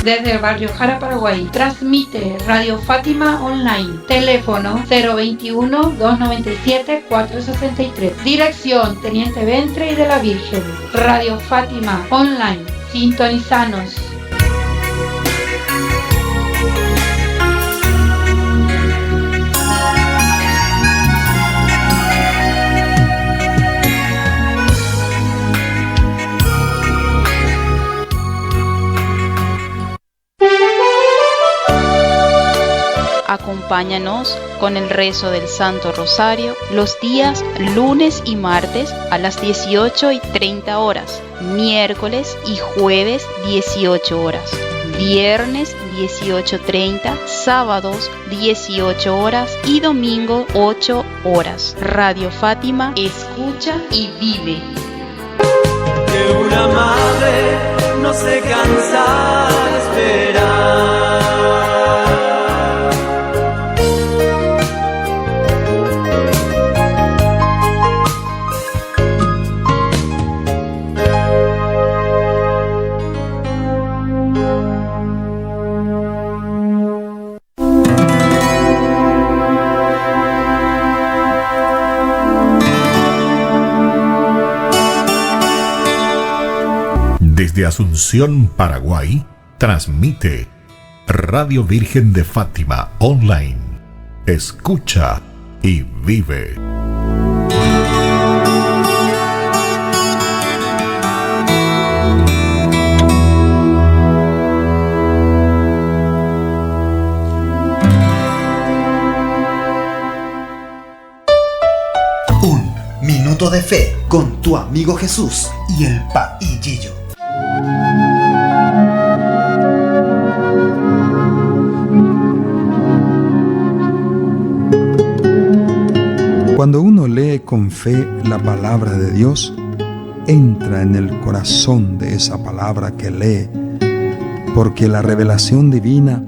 Desde el barrio Jara, Paraguay, transmite Radio Fátima Online. Teléfono 021-297-463. Dirección Teniente Ventre y de la Virgen. Radio Fátima Online. Sintonizanos. Acompáñanos con el rezo del Santo Rosario los días lunes y martes a las 18:30 horas, miércoles y jueves 18 horas, viernes 18:30, sábados 18 horas y domingo 8 horas. Radio Fátima, escucha y vive. Que una madre no se cansa de esperar. Desde Asunción, Paraguay, transmite Radio Virgen de Fátima Online. Escucha y vive. Un minuto de fe con tu amigo Jesús y el Paillillo. Cuando uno lee con fe la palabra de Dios, entra en el corazón de esa palabra que lee, porque la revelación divina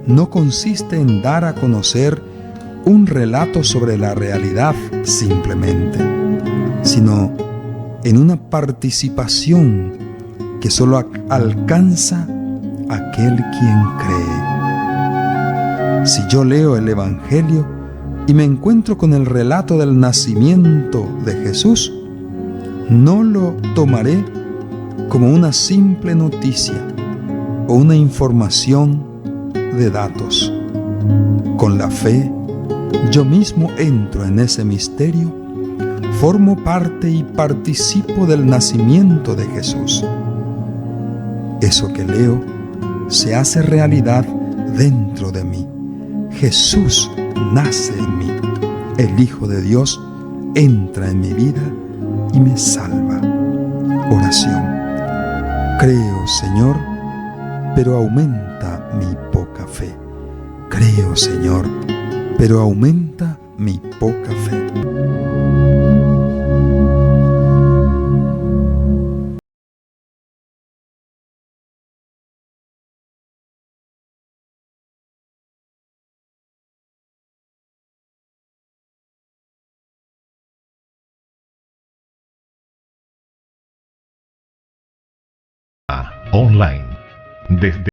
no consiste en dar a conocer un relato sobre la realidad simplemente, sino en una participación que solo alcanza aquel quien cree. Si yo leo el Evangelio y me encuentro con el relato del nacimiento de Jesús, no lo tomaré como una simple noticia o una información de datos. Con la fe, yo mismo entro en ese misterio, formo parte y participo del nacimiento de Jesús. Eso que leo se hace realidad dentro de mí. Jesús nace en mí. El Hijo de Dios entra en mi vida y me salva. Oración. Creo, Señor, pero aumenta mi poca fe. Creo, Señor, pero aumenta mi poca fe. Online. Desde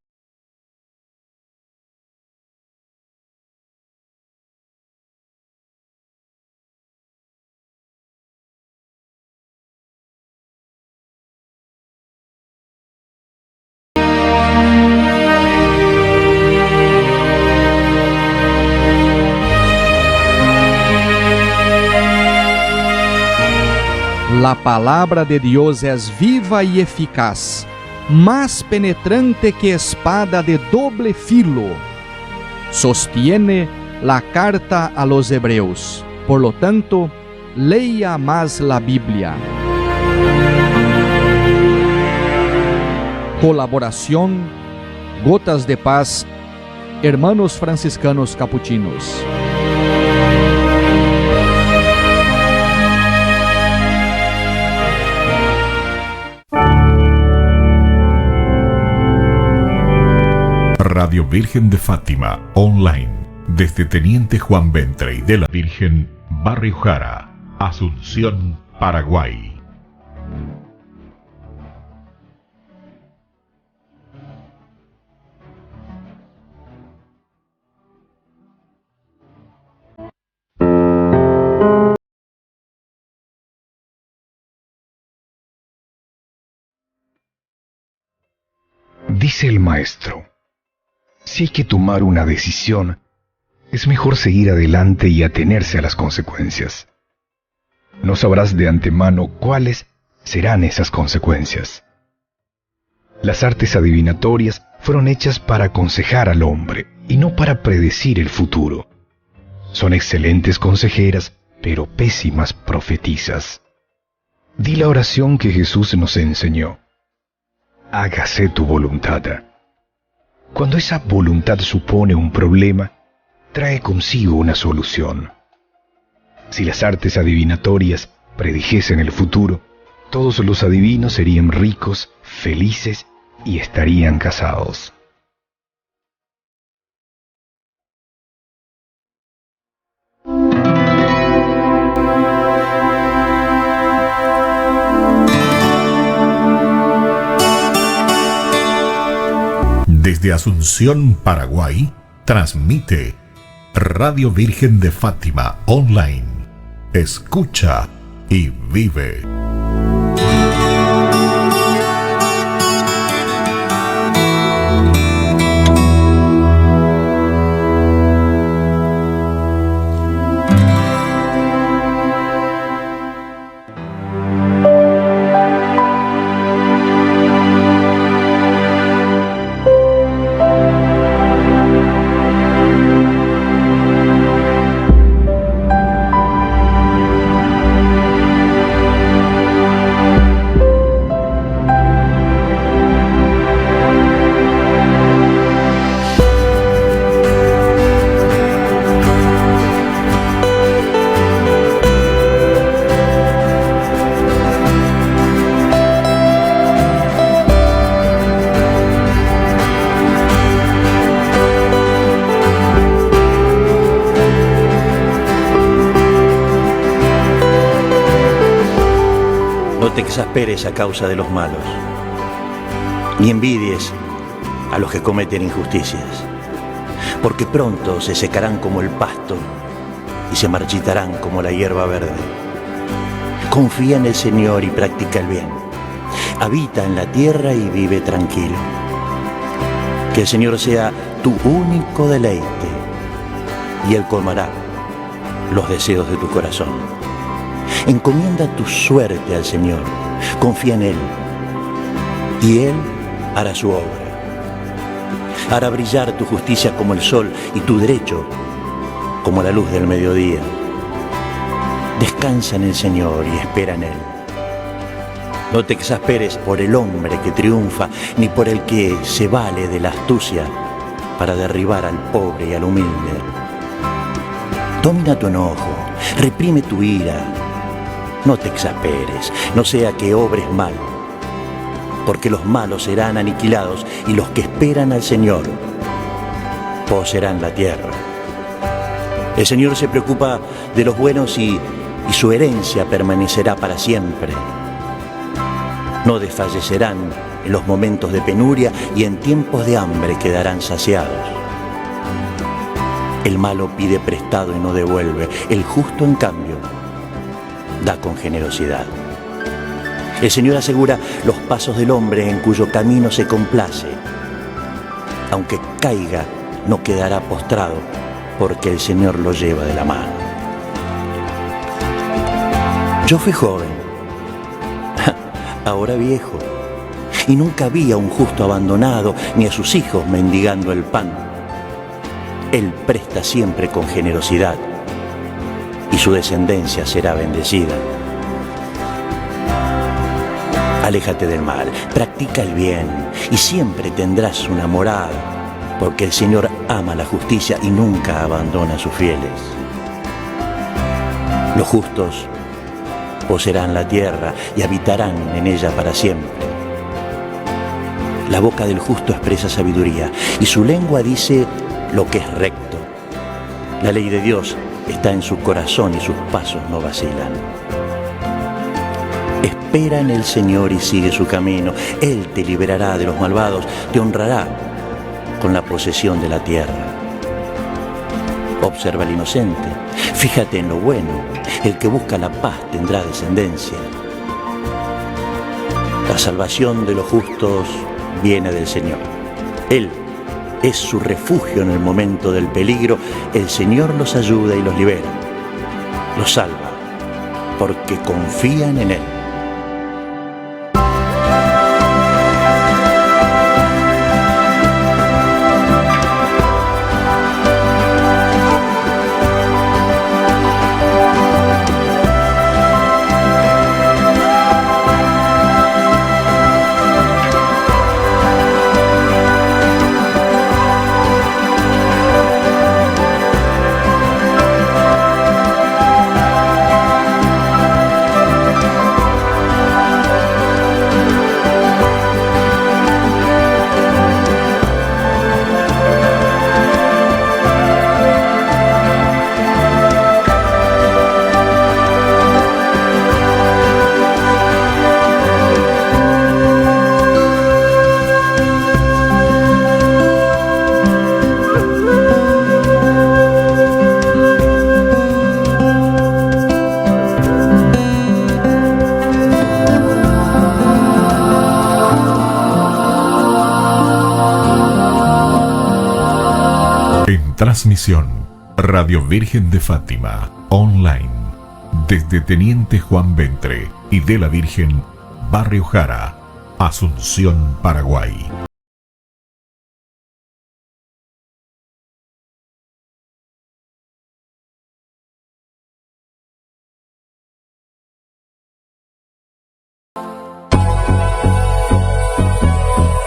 La palabra de Dios es viva y eficaz, más penetrante que espada de doble filo. Sostiene la carta a los Hebreos. Por lo tanto, leia más la Biblia. Colaboración, Gotas de Paz, Hermanos Franciscanos Capuchinos. Radio Virgen de Fátima Online. Desde Teniente Juan Ventre y de la Virgen, Barrio Jara, Asunción, Paraguay. Dice el maestro, si hay que tomar una decisión, es mejor seguir adelante y atenerse a las consecuencias. No sabrás de antemano cuáles serán esas consecuencias. Las artes adivinatorias fueron hechas para aconsejar al hombre y no para predecir el futuro. Son excelentes consejeras, pero pésimas profetizas. Di la oración que Jesús nos enseñó. Hágase tu voluntad. Cuando esa voluntad supone un problema, trae consigo una solución. Si las artes adivinatorias predijesen el futuro, todos los adivinos serían ricos, felices y estarían casados. Desde Asunción, Paraguay, transmite Radio Virgen de Fátima Online. Escucha y vive. te exasperes a causa de los malos, ni envidies a los que cometen injusticias, porque pronto se secarán como el pasto y se marchitarán como la hierba verde. Confía en el Señor y practica el bien. Habita en la tierra y vive tranquilo. Que el Señor sea tu único deleite y Él colmará los deseos de tu corazón. Encomienda tu suerte al Señor, confía en Él y Él hará su obra. Hará brillar tu justicia como el sol y tu derecho como la luz del mediodía. Descansa en el Señor y espera en Él. No te exasperes por el hombre que triunfa, ni por el que se vale de la astucia para derribar al pobre y al humilde. Domina tu enojo, reprime tu ira. No te exasperes, no sea que obres mal, porque los malos serán aniquilados y los que esperan al Señor poseerán la tierra. El Señor se preocupa de los buenos y su herencia permanecerá para siempre. No desfallecerán en los momentos de penuria y en tiempos de hambre quedarán saciados. El malo pide prestado y no devuelve, el justo en cambio da con generosidad. El Señor asegura los pasos del hombre en cuyo camino se complace. Aunque caiga, no quedará postrado, porque el Señor lo lleva de la mano. Yo fui joven, ahora viejo, y nunca vi a un justo abandonado, ni a sus hijos mendigando el pan. Él presta siempre con generosidad, y su descendencia será bendecida. Aléjate del mal, practica el bien, y siempre tendrás una morada, porque el Señor ama la justicia y nunca abandona a sus fieles. Los justos poseerán la tierra y habitarán en ella para siempre. La boca del justo expresa sabiduría, y su lengua dice lo que es recto. La ley de Dios está en su corazón y sus pasos no vacilan. Espera en el Señor y sigue su camino. Él te liberará de los malvados, te honrará con la posesión de la tierra. Observa al inocente, fíjate en lo bueno. El que busca la paz tendrá descendencia. La salvación de los justos viene del Señor. Él es su refugio en el momento del peligro. El Señor los ayuda y los libera. Los salva porque confían en Él. Transmisión Radio Virgen de Fátima Online desde Teniente Juan Ventre y de la Virgen, Barrio Jara, Asunción, Paraguay.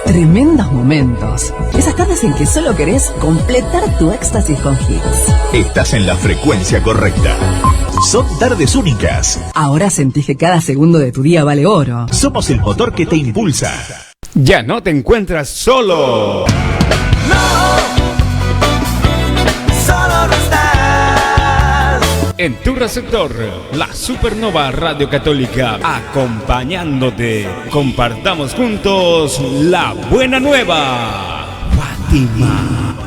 Tremendos momentos. Esas tardes en que solo querés completar tu éxtasis con hits. Estás en la frecuencia correcta. Son tardes únicas. Ahora sentís que cada segundo de tu día vale oro. Somos el motor que te impulsa. Ya no te encuentras solo. Solo no estás. En tu receptor, la Supernova Radio Católica, acompañándote. Compartamos juntos la buena nueva. Fátima.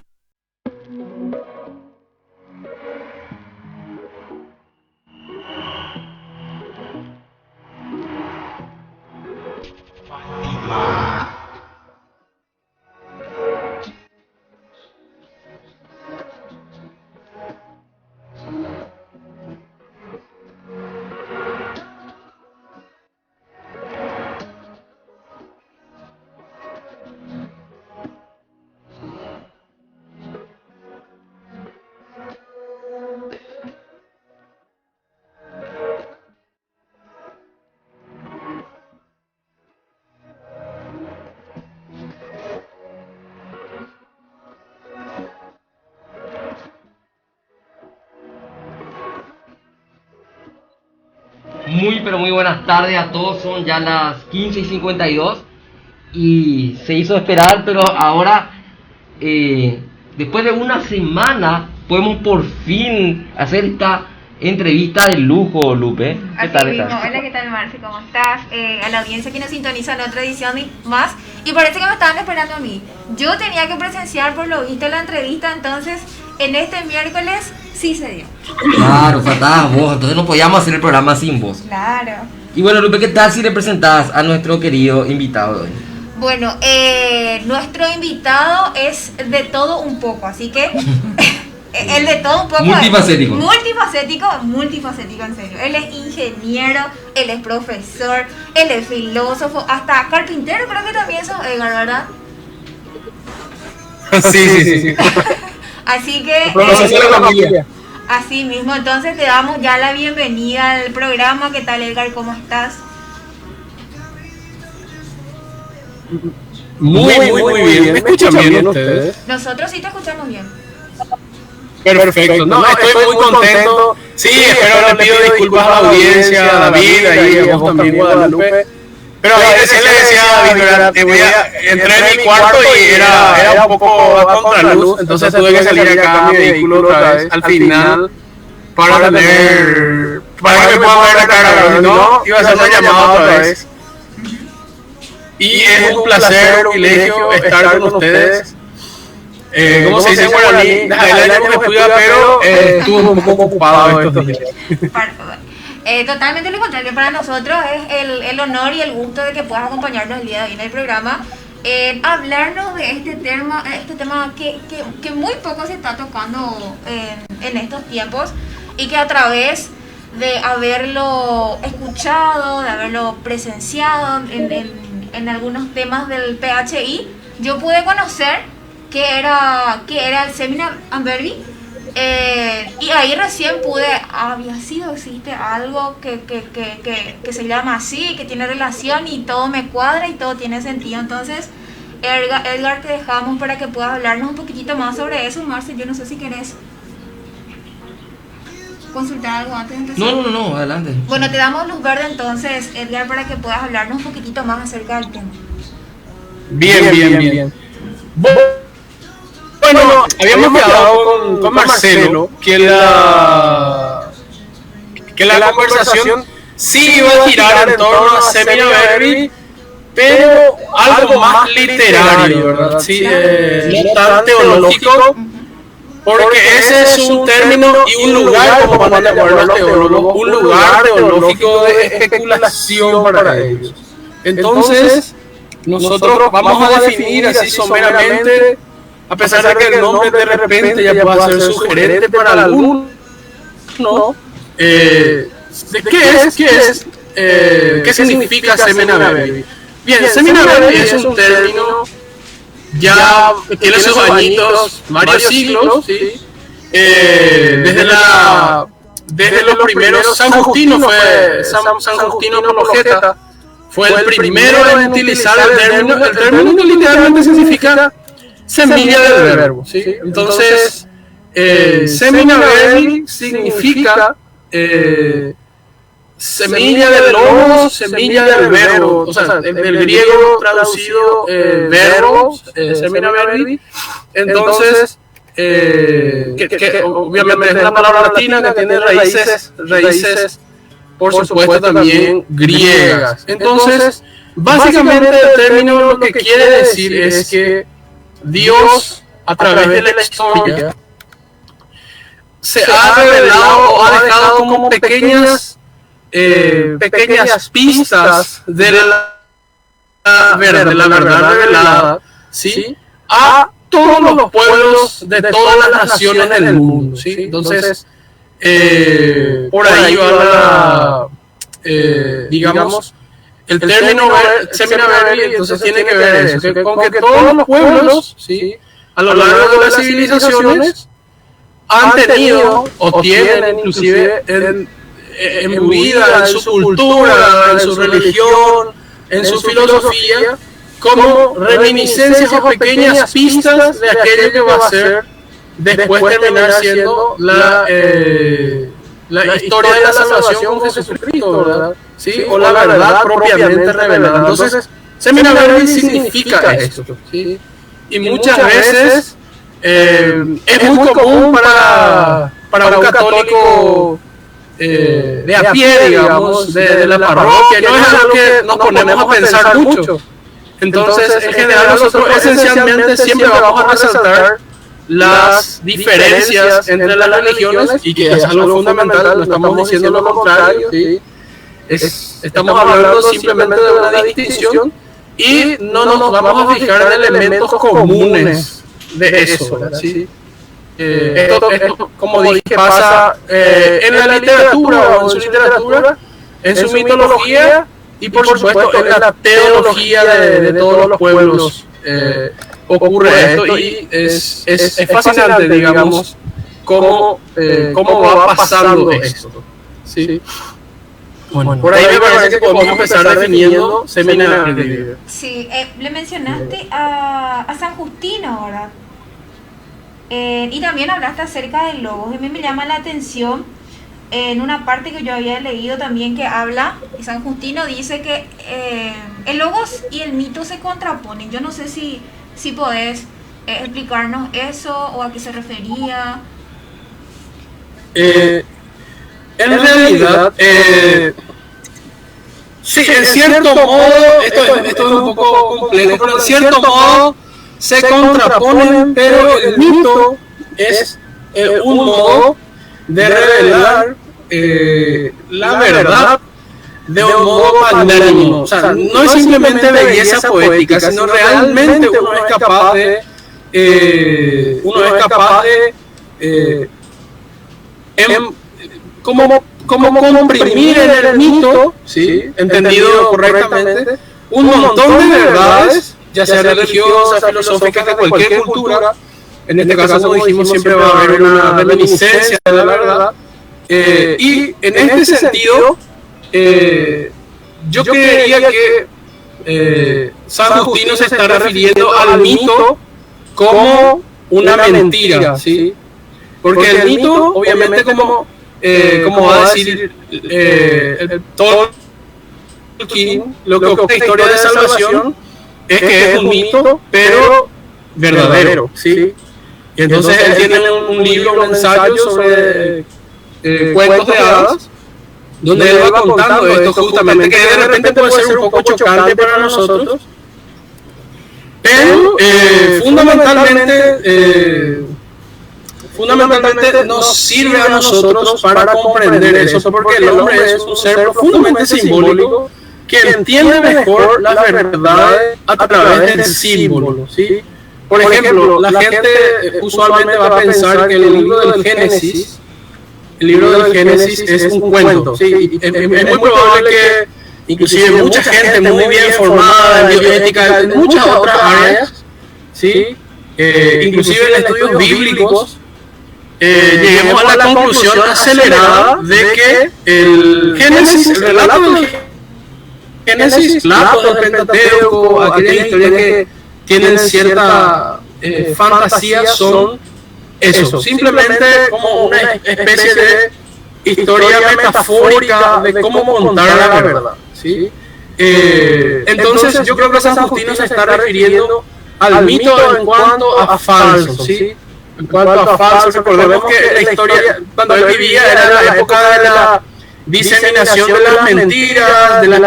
Muy buenas tardes a todos, son ya las 15:52 y se hizo esperar, pero ahora, después de una semana, podemos por fin hacer esta entrevista de lujo, Lupe. ¿Qué tal estás? Hola, ¿qué tal, Marce? ¿Cómo estás? A la audiencia que nos sintoniza en otra edición más, y parece que me estaban esperando a mí. Yo tenía que presenciar, por lo visto, la entrevista, entonces, en este miércoles sí se dio. Claro, faltabas vos, entonces no podíamos hacer el programa sin vos. Claro. Y bueno, Lupe, ¿qué tal si le presentás a nuestro querido invitado de hoy? Bueno, nuestro invitado es de todo un poco, así que el de todo un poco. Multifacético. Multifacético, en serio. Él es ingeniero, él es profesor, él es filósofo, hasta carpintero creo que también son, Edgar, ¿verdad? Sí. Así que así mismo, entonces te damos ya la bienvenida al programa. ¿Qué tal, Edgar? ¿Cómo estás? Muy bien. ¿Me escuchan bien ustedes? Nosotros sí te escuchamos bien. Perfecto. No, estoy muy contento. Sí, espero le pido disculpas a la audiencia, a David, ahí a vos también, Guadalupe. Pero ahí recién le decía a David, entré en mi cuarto y era un poco a contraluz, entonces tuve que salir acá a mi vehículo otra vez, al final, para que me puedan ver la cara, no, iba a hacer una llamada otra vez. Y es un placer, un privilegio estar con ustedes. ¿Cómo se dice en guaraní? El año que fui a Pero estuve un poco ocupado estos días. Totalmente lo contrario, para nosotros es el honor y el gusto de que puedas acompañarnos el día de hoy en el programa. hablarnos de este tema que muy poco se está tocando en estos tiempos y que a través de haberlo escuchado, de haberlo presenciado en algunos temas del PHI, yo pude conocer que era el Seminar Ambervi, y ahí recién existe algo que se llama así, que tiene relación y todo me cuadra y todo tiene sentido. Entonces, Edgar, te dejamos para que puedas hablarnos un poquitito más sobre eso. Marce, yo no sé si querés consultar algo antes de empezar. No, adelante. Bueno, te damos luz verde entonces, Edgar, para que puedas hablarnos un poquitito más acerca del tema. Bien. Bueno, habíamos quedado con Marcelo que la conversación sí iba a girar en torno a Seminar Ambervi, pero algo más literario, ¿verdad? Sí, no tan teológico, porque ese es un término y un lugar, como van a llamar los teólogos, un lugar teológico de especulación para ellos. Entonces, nosotros vamos a definir así someramente, a pesar de que el nombre de repente ya pueda ser sugerente para algunos, ¿no? ¿Qué significa Seminar Ambervi? Bien, Seminar Ambervi es un término ya que tiene sus añitos, varios siglos, ¿sí? Desde los primeros, San Justino Apologeta fue el primero en utilizar el término que literalmente significa semilla del verbo, ¿sí? Entonces, Seminar Ambervi significa semilla del logos, semilla del verbo, o sea, del griego traducido verbos, Seminar Ambervi. Entonces, que obviamente es una palabra latina que tiene raíces, por supuesto, también griegas. Entonces, básicamente el término lo que quiere decir es que Dios, a través de la historia, se ha revelado o ha dejado como pequeñas pistas de la verdad revelada, ¿sí? A todos los pueblos de todas las naciones del mundo, ¿sí? Entonces, por ahí va digamos, el término Seminar Ambervi, entonces tiene que ver eso, con que todos los pueblos, ¿sí? A lo largo de las civilizaciones han tenido o tienen inclusive embuida en su cultura, en su religión, en su filosofía, como reminiscencias o pequeñas pistas de aquello que va a ser después terminar siendo la historia de la salvación con Jesucristo, ¿verdad? ¿Sí? O la verdad propiamente revelada. Entonces, Seminar Ambervi significa esto, ¿sí? Y muchas veces es muy común para un católico de a pie, digamos, de la parroquia, no es algo que nos ponemos a pensar mucho. Entonces, en general, nosotros esencialmente siempre vamos a resaltar las diferencias entre las religiones, y que es algo fundamental, no estamos diciendo lo contrario, ¿sí? Estamos hablando simplemente de una distinción y no nos vamos a fijar en elementos comunes de eso, ¿sí? Esto, como dije, pasa en la literatura o en su literatura, en su mitología y por supuesto en la teología de todos los pueblos. Ocurre esto y es fascinante, digamos, cómo va pasando esto, ¿sí? Bueno, por ahí me parece que podemos empezar definiendo Seminar Ambervi. Sí, le mencionaste a San Justino, ¿verdad? Y también hablaste acerca del logos. A mí me llama la atención en una parte que yo había leído también que habla, y San Justino dice que el logos y el mito se contraponen. Yo no sé si podés explicarnos eso o a qué se refería. En realidad, sí, en cierto modo, esto es un poco complejo, pero en cierto modo se contraponen, pero el mito es un modo de revelar la verdad de un modo magnánimo. O sea, no es simplemente belleza poética, sino realmente uno es capaz de como comprimir en el mito, ¿sí? Entendido correctamente, un montón de verdades, ya sea religiosas, filosóficas, de cualquier cultura. En este caso, como dijimos, siempre va a haber una reminiscencia de la verdad. Y en este sentido, yo creería que San Justino se está refiriendo al mito como una mentira, ¿sí? Porque el mito, obviamente, como va a decir Tolkien, lo que ocurre en la historia de salvación es que es un mito, pero verdadero, ¿sí? Y entonces él tiene un libro, un ensayo sobre cuentos de hadas, donde él va contando esto justamente, que de repente puede ser un poco chocante para nosotros, pero fundamentalmente nos sirve a nosotros para comprender eso, porque el hombre es un ser profundamente simbólico que entiende mejor las verdades a través del símbolo, ¿sí? Por ejemplo, la gente usualmente va a pensar que el libro del Génesis es un cuento, ¿sí? Es muy probable que inclusive mucha gente muy bien formada en bioética, en muchas otras áreas, ¿sí? Inclusive en estudios bíblicos, lleguemos a la conclusión acelerada de que el Génesis, el relato del Génesis, relatos del Pentateuco, aquellas historias que tienen cierta fantasía, son eso, simplemente como una especie de historia metafórica de cómo contar la verdad, ¿sí? Entonces yo creo que San Justino se está refiriendo al mito en cuanto a falso, ¿sí? En cuanto a falso, recordemos que la historia, cuando él vivía, era la época de la diseminación de las mentiras, de las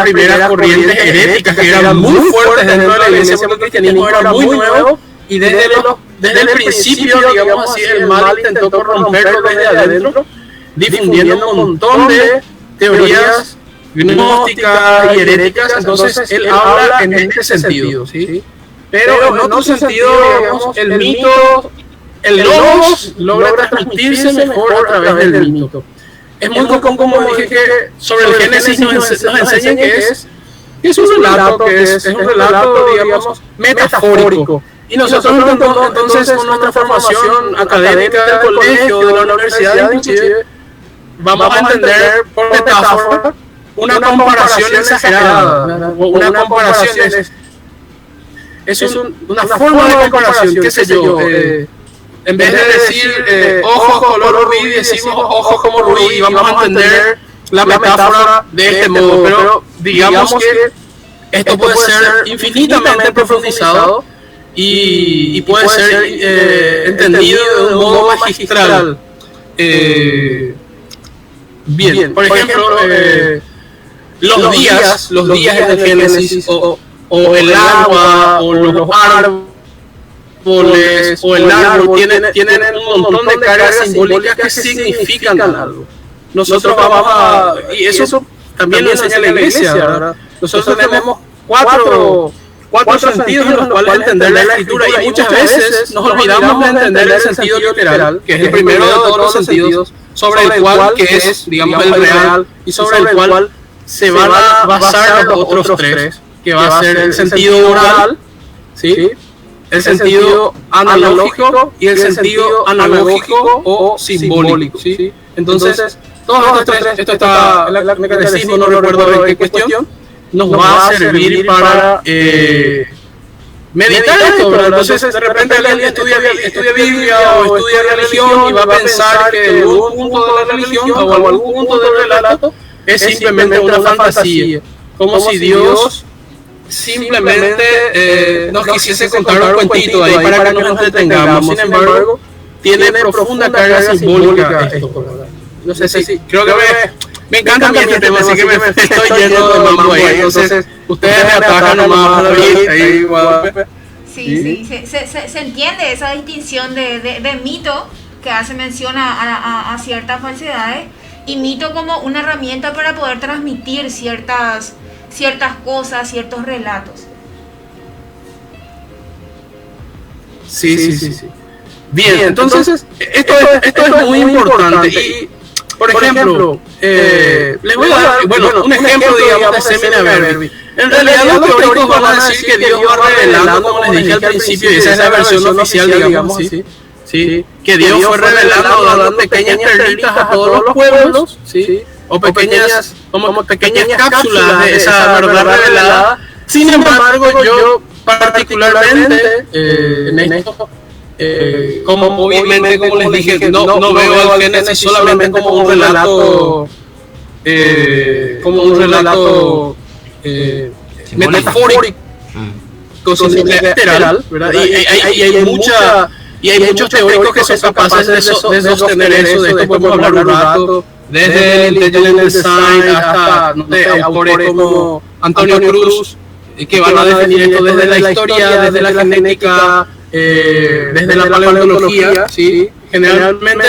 primeras corrientes heréticas que eran muy fuertes dentro de la iglesia, porque el cristianismo era muy nuevo y desde el principio, digamos así, el mal intentó corromperlo desde adentro, difundiendo un montón de teorías gnósticas y heréticas. Entonces él habla en este sentido, ¿sí? Pero en otro sentido, digamos, el mito, el logos logra transmitirse mejor a través del mito. Es muy común, como dije, que sobre el Génesis nos enseñan que es un relato, digamos, metafórico. Y nosotros entonces con nuestra formación académica del colegio, de la universidad inclusive, vamos a entender por metáfora una comparación exagerada, una comparación es una forma de comparación, qué sé yo, en vez de decir ojos color rubí, decimos ojos como rubí, y vamos a entender la metáfora de este modo, pero digamos que esto puede ser infinitamente profundizado y puede ser entendido de un modo magistral. Bien, por ejemplo, los días del Génesis, o el agua, o los árboles, o el árbol, tienen un montón de cargas simbólicas que significan algo. Nosotros y eso también lo enseña la iglesia, ¿verdad? Nosotros tenemos cuatro sentidos en los cuales entender la escritura, y muchas veces nos olvidamos de entender el sentido literal, que es el primero de todos los sentidos, sobre el cual, que es, digamos, el real, y sobre el cual se van a basar los otros tres, que va a ser el sentido oral, ¿sí? El sentido analógico y el sentido analógico o simbólico, ¿sí? Entonces, todos estos tres, esto está en el catecismo, no recuerdo en qué cuestión, nos va a servir para meditar esto, ¿verdad? Entonces, de repente alguien estudia Biblia o estudia religión y va a pensar que algún punto de la religión o algún punto del relato es simplemente una fantasía, como si Dios simplemente nos quisiese contar un cuentito ahí para que nos detengamos. Sin embargo, tiene profunda carga simbólica esto, ¿verdad? No sé si, creo que me encanta este tema, así que me estoy lleno de mambo ahí. Entonces, ustedes me atacan nomás ahí, Guadalupe. Sí, se entiende esa distinción de mito que hace mención a ciertas falsedades. y mito como una herramienta para poder transmitir ciertas cosas, ciertos relatos. Sí. Bien, entonces, esto es muy importante. Y, por ejemplo, les voy a dar un ejemplo, digamos, de Semina Verbi. En realidad los teóricos van a decir que Dios va revelando, como les dije al principio, y esa es la versión oficial, digamos, ¿sí? Que Dios fue revelando, dando pequeñas perlitas a todos los pueblos, ¿sí? O pequeñas cápsulas de esa verdad revelada. Sin embargo, yo particularmente en esto, como obviamente, como les dije, no veo al Génesis solamente como un relato metafórico, literal, ¿verdad? Y hay muchos teóricos que son capaces de sostener eso. De esto podemos hablar un rato, desde el Intelligent Design hasta autores como Antonio Cruz, que van a definir esto desde la historia, desde la genética, desde la paleontología, ¿sí? Generalmente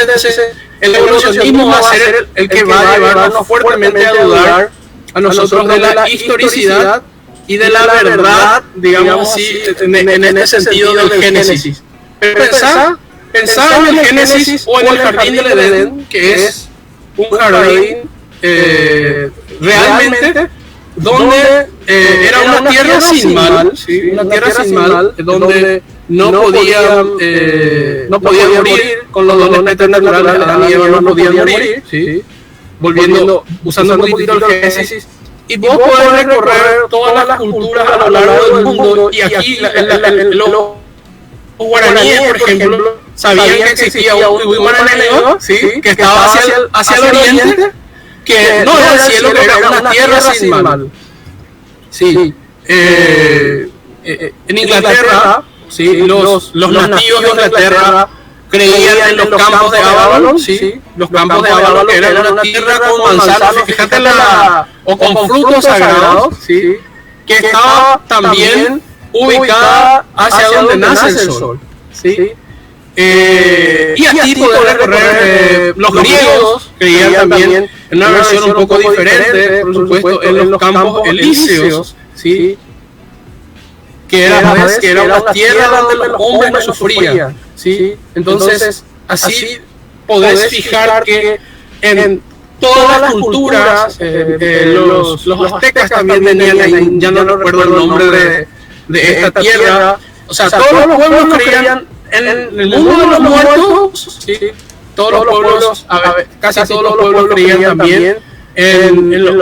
el evolucionismo va a ser el que va a llevarnos fuertemente a dudar a nosotros de la historicidad y de la verdad, digamos así, en este sentido del Génesis. Pero pensar en el Génesis o en el jardín del Edén, que es un jardín realmente donde era una tierra sin mal, ¿sí? Una tierra sin mal, donde no podían morir con los dones preternaturales. Adán y Eva no podían morir, ¿sí? Usando un poquito el Génesis. Y vos podés recorrer todas las culturas a lo largo del mundo, y aquí los guaraníes, por ejemplo, sabían que existía un Huihuaranelego, ¿sí? Que estaba hacia el oriente, que no era el cielo, que era una tierra sin mal. Sí. En Inglaterra, ¿sí? Los nativos de Inglaterra creían en los campos de Avalon, ¿sí? Los campos de Avalon, que eran una tierra con manzanas, fíjate, o con frutos sagrados, ¿sí? Que estaba también ubicada hacia donde nace el sol, ¿sí? Y así poder recorrer. Los griegos creían también en una versión un poco diferente, por supuesto, en los campos elíseos, ¿sí? Que era una tierra donde los hombres no sufrían, ¿sí? Entonces, así podés fijar que en todas las culturas, los aztecas también tenían, ya no recuerdo el nombre de esta tierra, o sea, todos los pueblos creían en el mundo de los muertos, ¿sí? Todos los pueblos, casi todos los pueblos creían también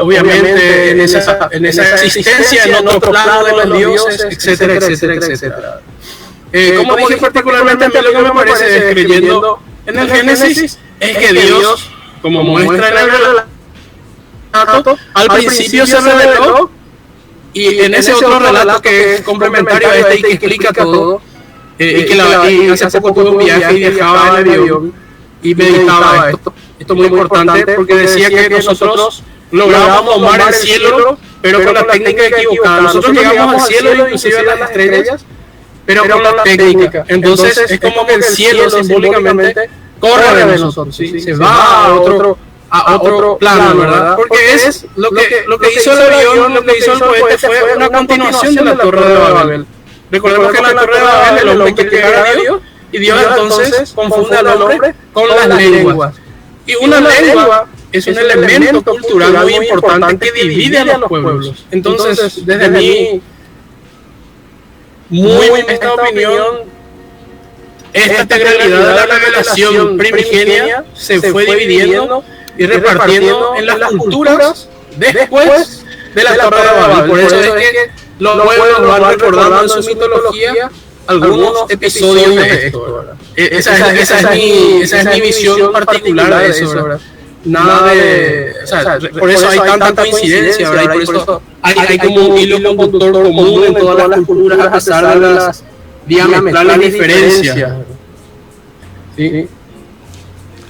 obviamente en esa existencia en otro plano de los dioses, etcétera. Como dije, particularmente a mí lo que me parece es, creyendo en el Génesis, es que Dios, como muestra en el relato, al principio se reveló, y en ese otro relato que es complementario a este y que explica todo, y hace poco tuve un viaje y viajaba en el avión y meditaba esto. Esto es muy importante porque decía que nosotros lográbamos tomar el cielo, pero con la técnica equivocada. Nosotros llegamos al cielo, inclusive a las estrellas, pero con la técnica. Entonces es como que el cielo simbólicamente corre de nosotros, ¿sí? Se va a otro plano, ¿verdad? Porque es lo que hizo el avión, lo que hizo el cohete fue una continuación de la Torre de Babel. Recordemos que en la Torre de Babel el hombre quiere llegar a Dios, y Dios entonces confunde al hombre con las lenguas. Y una lengua es un elemento cultural muy importante que divide a los pueblos. Entonces, desde mi muy esta opinión, esta integralidad de la revelación primigenia se fue dividiendo y repartiendo en las culturas después de la Torre de Babel. Por eso es que los pueblos van recordando en su mitología algunos episodios de esto, ¿verdad? Esa es mi visión particular de eso, ¿verdad? Nada de... O sea, por eso hay tanta coincidencia, ¿verdad? Y por eso hay como un hilo conductor común en todas las culturas, a pesar de las diametrales diferencias. ¿Sí?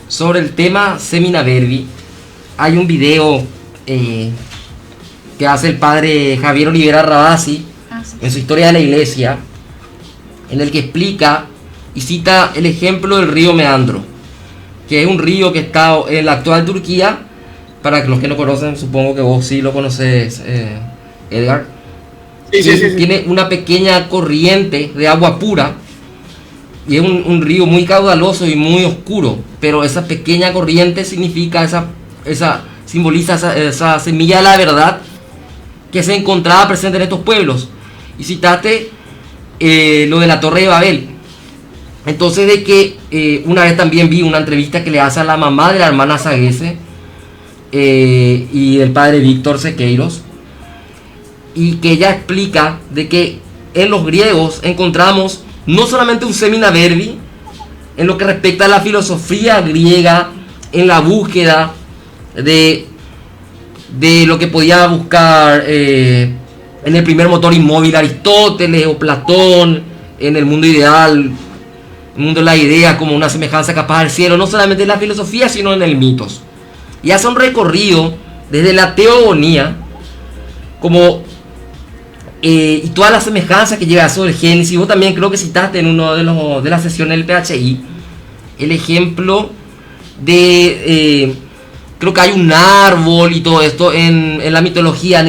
Sobre el tema Semina Verbi, hay un video que hace el padre Javier Olivera Rabasi en su Historia de la Iglesia, en el que explica y cita el ejemplo del río Meandro, que es un río que está en la actual Turquía, para los que no conocen, supongo que vos sí lo conoces, Edgar. Sí. Tiene una pequeña corriente de agua pura y es un río muy caudaloso y muy oscuro, pero esa pequeña corriente significa simboliza esa semilla de la verdad que se encontraba presente en estos pueblos. Y citaste lo de la Torre de Babel. Entonces, de que una vez también vi una entrevista que le hace a la mamá de la hermana Sagese y el padre Víctor Sequeiros, y que ella explica de que en los griegos encontramos no solamente un semina verbi en lo que respecta a la filosofía griega, en la búsqueda de lo que podía buscar en el primer motor inmóvil Aristóteles o Platón, en el mundo ideal, el mundo de la idea como una semejanza capaz del cielo, no solamente en la filosofía sino en el mitos. Y hace un recorrido desde la teogonía como y todas las semejanzas que llega sobre el Génesis. Vos también creo que citaste en uno de las sesiones del PHI el ejemplo de creo que hay un árbol y todo esto en la mitología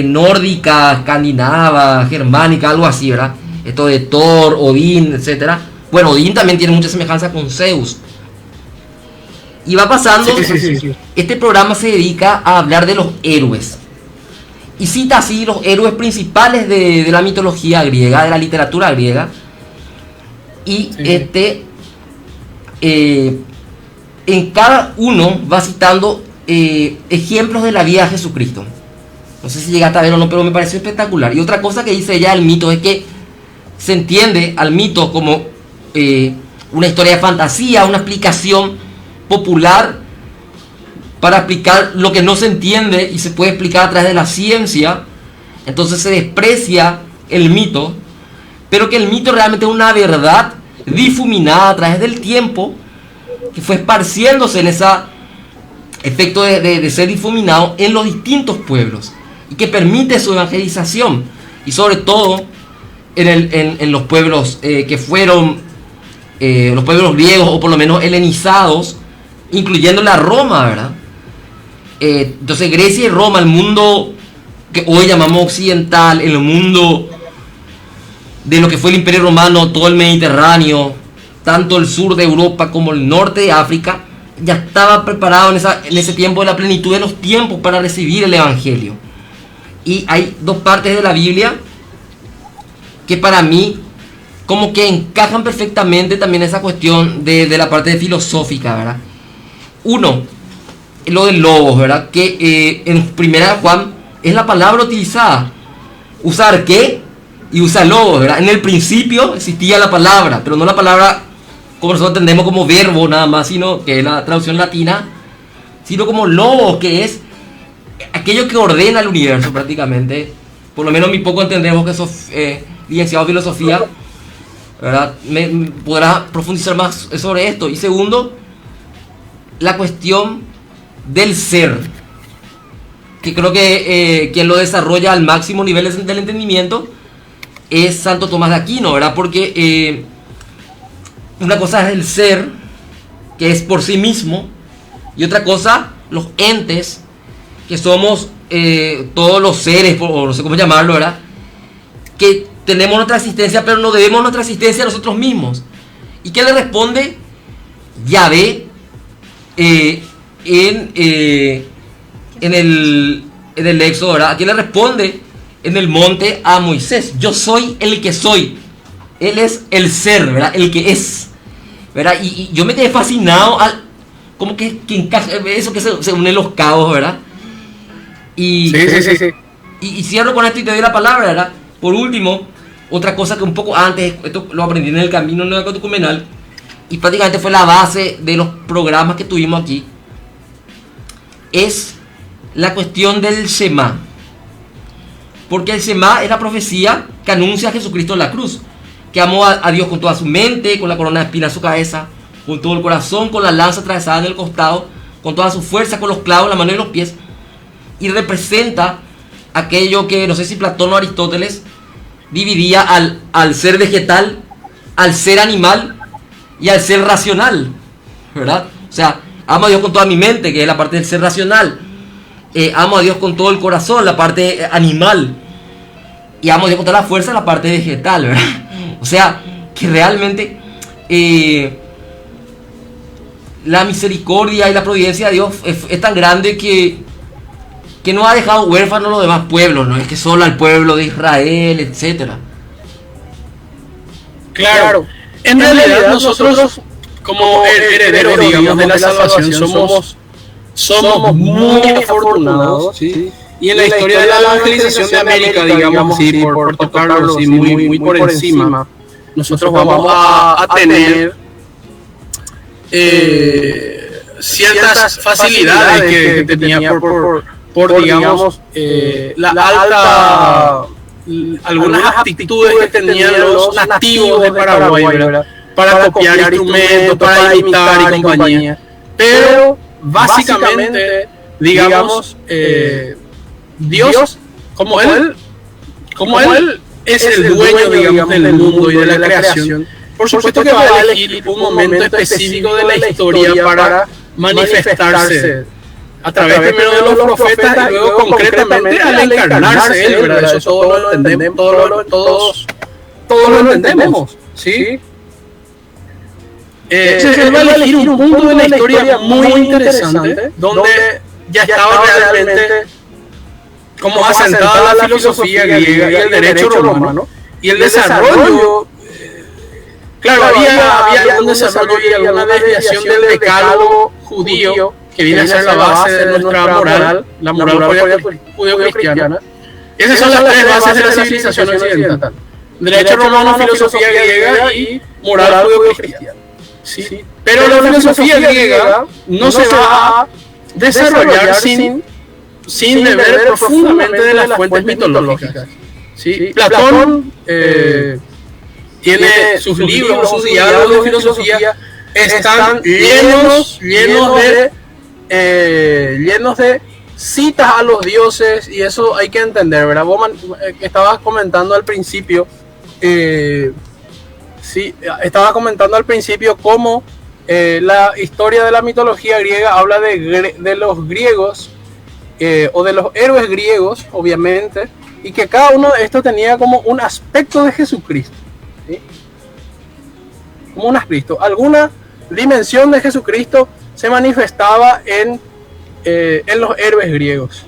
nórdica, escandinava, germánica, algo así, ¿verdad? Esto de Thor, Odín, etcétera. Bueno, Odín también tiene mucha semejanza con Zeus. Y va pasando, sí. Este programa se dedica a hablar de los héroes. Y cita así los héroes principales de la mitología griega, de la literatura griega. Y en cada uno va citando ejemplos de la vida de Jesucristo. No sé si llegaste a ver o no, pero me pareció espectacular. Y otra cosa que dice ella del mito es que se entiende al mito como una historia de fantasía, una explicación popular para explicar lo que no se entiende y se puede explicar a través de la ciencia. Entonces se desprecia el mito, pero que el mito realmente es una verdad difuminada a través del tiempo, que fue esparciéndose en ese efecto de ser difuminado en los distintos pueblos y que permite su evangelización, y sobre todo en los pueblos que fueron los pueblos griegos, o por lo menos helenizados, incluyendo la Roma, ¿verdad? Entonces Grecia y Roma, el mundo que hoy llamamos occidental, el mundo de lo que fue el Imperio Romano, todo el Mediterráneo, tanto el sur de Europa como el norte de África, ya estaba preparado en ese tiempo de la plenitud de los tiempos para recibir el Evangelio. Y hay dos partes de la Biblia que para mí como que encajan perfectamente también esa cuestión de la parte filosófica, ¿verdad? Uno, lo del logos, ¿verdad? Que en primera Juan es la palabra utilizada. Usa arqué y usa logos, ¿verdad? En el principio existía la palabra, pero no la palabra como nosotros entendemos como verbo nada más, sino que es la traducción latina, sino como logos, que es aquello que ordena el universo prácticamente. Por lo menos mi poco entendemos que sos licenciado en filosofía, ¿verdad? Podrás profundizar más sobre esto. Y segundo, la cuestión del ser, que creo que quien lo desarrolla al máximo nivel del entendimiento es Santo Tomás de Aquino, ¿verdad? Porque una cosa es el ser, que es por sí mismo, y otra cosa, los entes, que somos todos los seres, o no sé cómo llamarlo, ¿verdad? Que tenemos nuestra existencia, pero no debemos nuestra existencia a nosotros mismos. ¿Y qué le responde Yahvé en el Éxodo, ¿verdad? ¿A quién le responde en el monte a Moisés? Yo soy el que soy. Él es el ser, ¿verdad? El que es, ¿verdad? Y yo me quedé fascinado al como que encaja eso, que se unen los cabos, ¿verdad? Y, sí. Y cierro con esto y te doy la palabra, ¿verdad? Por último, otra cosa que un poco antes, esto lo aprendí en el camino neocatecumenal, y prácticamente fue la base de los programas que tuvimos aquí, es la cuestión del Shema. Porque el Shema es la profecía que anuncia a Jesucristo en la cruz, que amó a Dios con toda su mente, con la corona de espinas en su cabeza, con todo el corazón, con la lanza atravesada en el costado, con toda su fuerza, con los clavos en la mano y los pies, y representa aquello que, no sé si Platón o Aristóteles, dividía al ser vegetal, al ser animal y al ser racional, ¿verdad? O sea, amo a Dios con toda mi mente, que es la parte del ser racional, amo a Dios con todo el corazón, la parte animal, y amo a Dios con toda la fuerza, la parte vegetal, ¿verdad? O sea, que realmente la misericordia y la providencia de Dios es tan grande que no ha dejado huérfanos a los demás pueblos, no es que solo al pueblo de Israel, etcétera. Claro, en realidad nosotros como herederos, digamos, de la salvación somos muy afortunados, ¿sí? Y en la historia de la evangelización de América, digamos, sí, por tocarlo así muy por encima, nosotros vamos a tener ciertas facilidades que tenía por digamos, la alta, algunas aptitudes que tenían los nativos de Paraguay, ¿verdad? Para copiar instrumentos, para imitar y compañía. Pero básicamente, digamos, Dios, como él es el dueño, digamos, del mundo y de la creación, por supuesto que va a elegir un momento específico de la historia para manifestarse a través primero de los profetas y luego concretamente al encarnarse él, ¿verdad? Eso todos lo entendemos, todos lo entendemos, ¿sí? Él va a elegir un punto de la historia muy interesante, donde ya estaba realmente como asentada la filosofía griega y el derecho romano, y el desarrollo, claro, había un desarrollo y alguna desviación del decálogo judío, que viene a ser la base de nuestra moral, la moral judeo-cristiana. Esas son las tres bases de la civilización occidental: derecho romano, filosofía griega y moral judeo-cristiana. ¿Sí? Pero la filosofía griega no se va a desarrollar sin beber profundamente de las fuentes mitológicas. ¿Sí? Platón tiene sus libros, sus diálogos de filosofía, están llenos de citas a los dioses, y eso hay que entender, ¿verdad? Vos estabas comentando al principio, cómo la historia de la mitología griega habla de los griegos, o de los héroes griegos, obviamente, y que cada uno de estos tenía como un aspecto de Jesucristo, ¿sí? Como un aspecto, alguna dimensión de Jesucristo se manifestaba en los héroes griegos.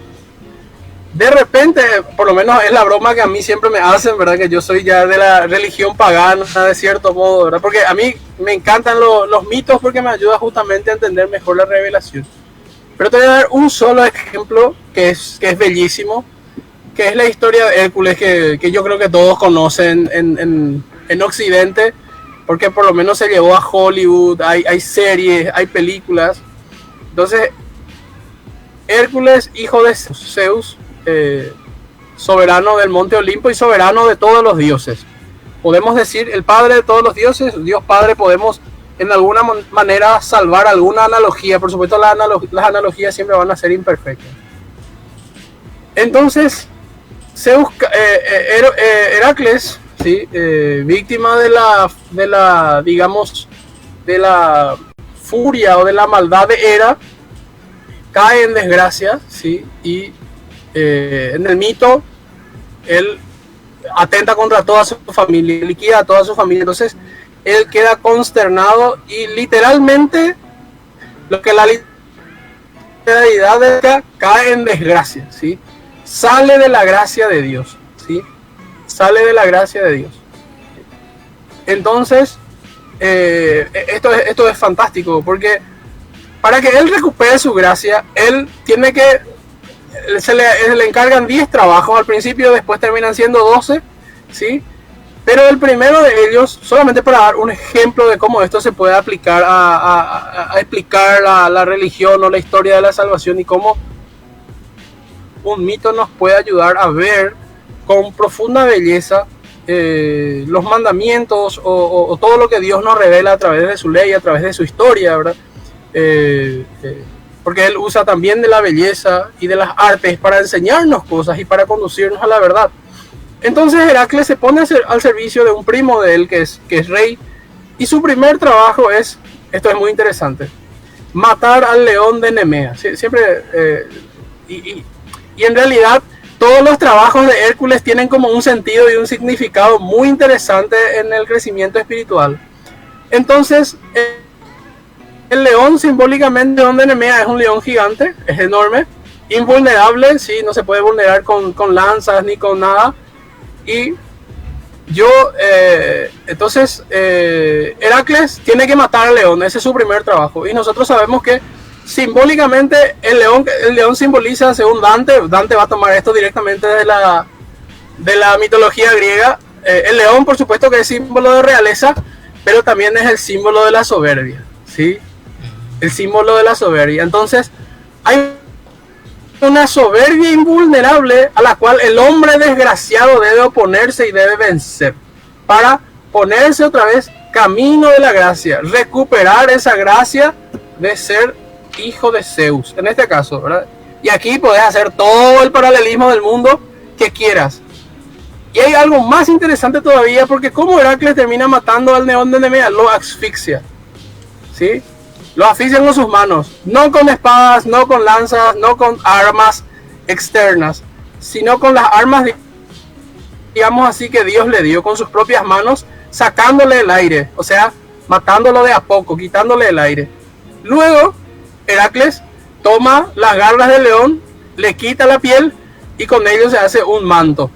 De repente, por lo menos es la broma que a mí siempre me hacen, ¿verdad? Que yo soy ya de la religión pagana, de cierto modo, ¿verdad? Porque a mí me encantan los mitos, porque me ayuda justamente a entender mejor la revelación. Pero te voy a dar un solo ejemplo que es bellísimo, que es la historia de Hércules, que yo creo que todos conocen en Occidente, porque por lo menos se llevó a Hollywood, hay series, hay películas. Entonces, Hércules, hijo de Zeus, soberano del monte Olimpo y soberano de todos los dioses. Podemos decir el padre de todos los dioses, Dios Padre. Podemos en alguna manera salvar alguna analogía. Por supuesto, las analogías siempre van a ser imperfectas. Entonces, Zeus, Heracles, ¿sí? Víctima de la digamos, de la furia o de la maldad de Hera, cae en desgracia, ¿sí? Y en el mito él atenta contra toda su familia, liquida a toda su familia. Entonces él queda consternado y literalmente lo que la literalidad cae en desgracia, ¿sí? Sale de la gracia de Dios, ¿sí? Sale de la gracia de Dios. Entonces esto es fantástico, porque para que él recupere su gracia, él tiene que, se le encargan 10 trabajos al principio, después terminan siendo 12, ¿sí? Pero el primero de ellos, solamente para dar un ejemplo de cómo esto se puede aplicar a explicar la religión o la historia de la salvación, y cómo un mito nos puede ayudar a ver con profunda belleza los mandamientos o todo lo que Dios nos revela a través de su ley, a través de su historia, ¿verdad? Porque él usa también de la belleza y de las artes para enseñarnos cosas y para conducirnos a la verdad. Entonces Heracles se pone al servicio de un primo de él que es rey, y su primer trabajo es, esto es muy interesante, matar al león de Nemea. Siempre y en realidad todos los trabajos de Hércules tienen como un sentido y un significado muy interesante en el crecimiento espiritual. Entonces, el león simbólicamente, el león de Nemea es un león gigante, es enorme, invulnerable, sí, no se puede vulnerar con lanzas ni con nada. Y entonces Heracles tiene que matar al león, ese es su primer trabajo. Y nosotros sabemos que simbólicamente el león simboliza, según Dante va a tomar esto directamente de la mitología griega. El león, por supuesto, que es símbolo de realeza, pero también es el símbolo de la soberbia, ¿sí? El símbolo de la soberbia. Entonces, hay una soberbia invulnerable a la cual el hombre desgraciado debe oponerse y debe vencer para ponerse otra vez camino de la gracia, recuperar esa gracia de ser hijo de Zeus, en este caso, ¿verdad? Y aquí podés hacer todo el paralelismo del mundo que quieras. Y hay algo más interesante todavía, porque como Heracles termina matando al león de Nemea, lo asfixia, ¿sí? Lo asfixia con sus manos, no con espadas, no con lanzas, no con armas externas, sino con las armas, digamos así, que Dios le dio con sus propias manos, sacándole el aire, o sea, matándolo de a poco, quitándole el aire. Luego, Heracles toma las garras del león, le quita la piel y con ello se hace un manto,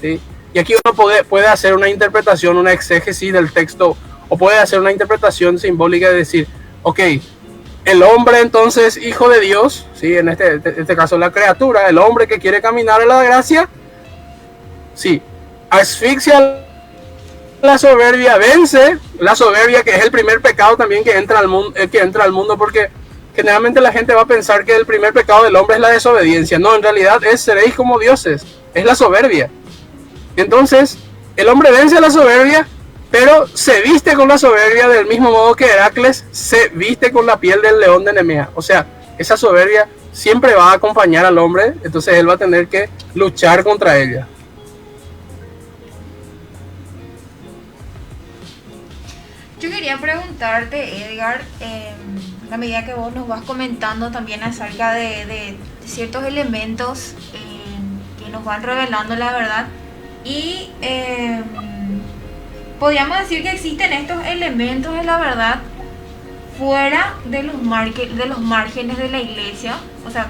¿sí? Y aquí uno puede hacer una interpretación, una exégesis del texto, o puede hacer una interpretación simbólica de decir, ok, el hombre entonces hijo de Dios, ¿sí? En este caso la criatura, el hombre que quiere caminar a la gracia, sí, asfixia la soberbia, vence la soberbia, que es el primer pecado también que entra al mundo, porque generalmente la gente va a pensar que el primer pecado del hombre es la desobediencia. No, en realidad es seréis como dioses, es la soberbia. Entonces, el hombre vence a la soberbia, pero se viste con la soberbia del mismo modo que Heracles se viste con la piel del león de Nemea. O sea, esa soberbia siempre va a acompañar al hombre, entonces él va a tener que luchar contra ella. Yo quería preguntarte, Edgar, a medida que vos nos vas comentando también acerca de ciertos elementos que nos van revelando la verdad, y podríamos decir que existen estos elementos de la verdad fuera de los márgenes de la iglesia, o sea,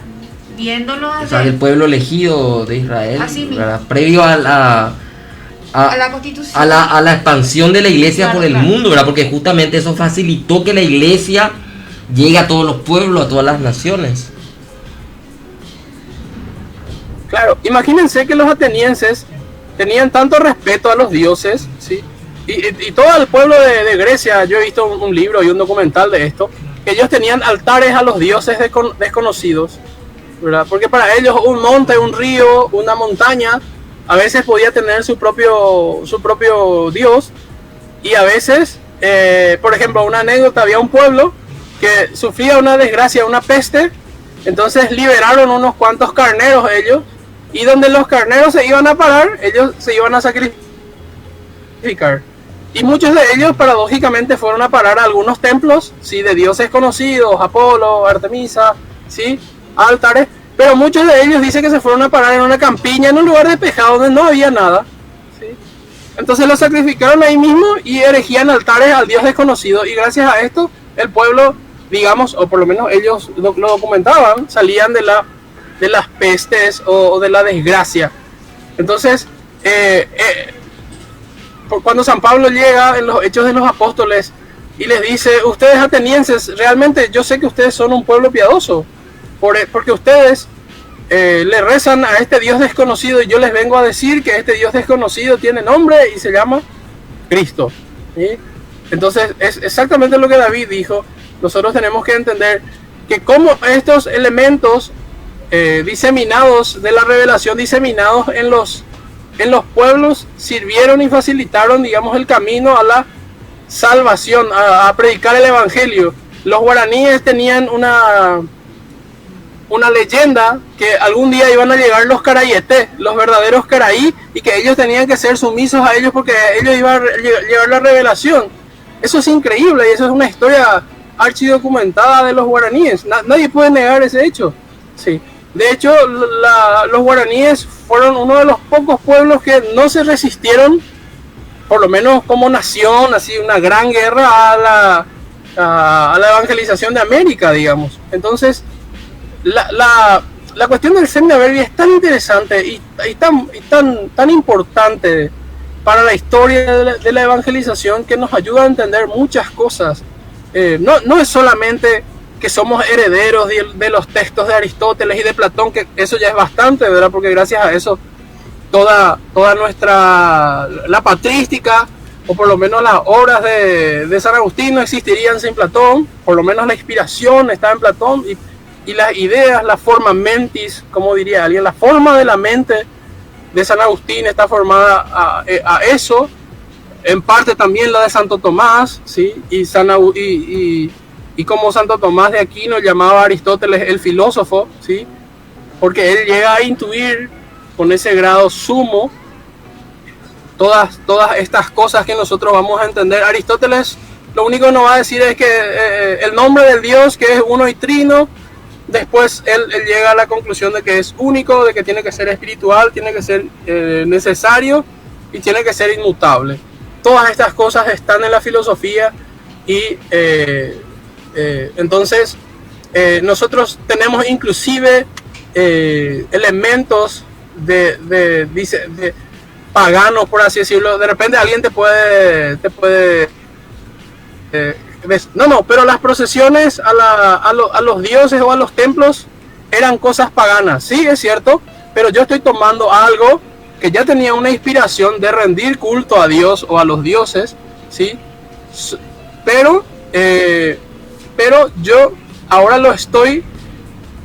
viéndolo desde... O sea, el pueblo elegido de Israel, ¿verdad? Previo a la Constitución, a la expansión de la iglesia, claro, por el mundo, ¿verdad? Porque justamente eso facilitó que la iglesia llegue a todos los pueblos, a todas las naciones. Claro, imagínense que los atenienses tenían tanto respeto a los dioses, ¿sí? Y todo el pueblo de Grecia, yo he visto un libro y un documental de esto, que ellos tenían altares a los dioses desconocidos, ¿verdad? Porque para ellos un monte, un río, una montaña, a veces podía tener su propio dios, y a veces, por ejemplo, una anécdota, había un pueblo que sufría una desgracia, una peste, entonces liberaron unos cuantos carneros ellos, y donde los carneros se iban a parar, ellos se iban a sacrificar. Y muchos de ellos paradójicamente fueron a parar a algunos templos, ¿sí? De dioses conocidos, Apolo, Artemisa, ¿sí? Altares. Pero muchos de ellos dicen que se fueron a parar en una campiña, en un lugar despejado donde no había nada, ¿sí? Entonces los sacrificaron ahí mismo y erigían altares al dios desconocido. Y gracias a esto, el pueblo, digamos, o por lo menos ellos lo documentaban, salían de las pestes o de la desgracia. Entonces, cuando San Pablo llega en los Hechos de los Apóstoles y les dice, ustedes atenienses, realmente yo sé que ustedes son un pueblo piadoso, porque ustedes le rezan a este Dios desconocido, y yo les vengo a decir que este Dios desconocido tiene nombre y se llama Cristo, ¿sí? Entonces es exactamente lo que David dijo. Nosotros tenemos que entender que como estos elementos diseminados de la revelación, diseminados en los pueblos, sirvieron y facilitaron, digamos, el camino a la salvación, a predicar el evangelio. Los guaraníes tenían una leyenda que algún día iban a llegar los carayetés, los verdaderos caraí, y que ellos tenían que ser sumisos a ellos porque ellos iban a llevar la revelación. Eso es increíble, y eso es una historia archidocumentada de los guaraníes. Nadie puede negar ese hecho, sí. De hecho, los guaraníes fueron uno de los pocos pueblos que no se resistieron, por lo menos como nación, así una gran guerra a la evangelización de América, digamos. Entonces, la cuestión del Semna Verbis es tan interesante y tan importante para la historia de la evangelización, que nos ayuda a entender muchas cosas. No es solamente que somos herederos de los textos de Aristóteles y de Platón, que eso ya es bastante, ¿verdad? Porque gracias a eso toda la patrística, o por lo menos las obras de San Agustín, no existirían sin Platón. Por lo menos la inspiración está en Platón, y las ideas, la forma mentis, como diría alguien, la forma de la mente de San Agustín está formada a eso. En parte también la de Santo Tomás, ¿sí? Y como Santo Tomás de Aquino llamaba a Aristóteles el filósofo, ¿sí? Porque él llega a intuir con ese grado sumo todas estas cosas que nosotros vamos a entender. Aristóteles lo único que nos va a decir es que el nombre del Dios, que es uno y trino, después él llega a la conclusión de que es único, de que tiene que ser espiritual, tiene que ser necesario y tiene que ser inmutable. Todas estas cosas están en la filosofía, y entonces nosotros tenemos inclusive elementos de paganos, por así decirlo. De repente alguien te puede pero las procesiones a los dioses o a los templos eran cosas paganas, sí, es cierto, pero yo estoy tomando algo que ya tenía una inspiración de rendir culto a Dios o a los dioses, sí, pero yo ahora lo estoy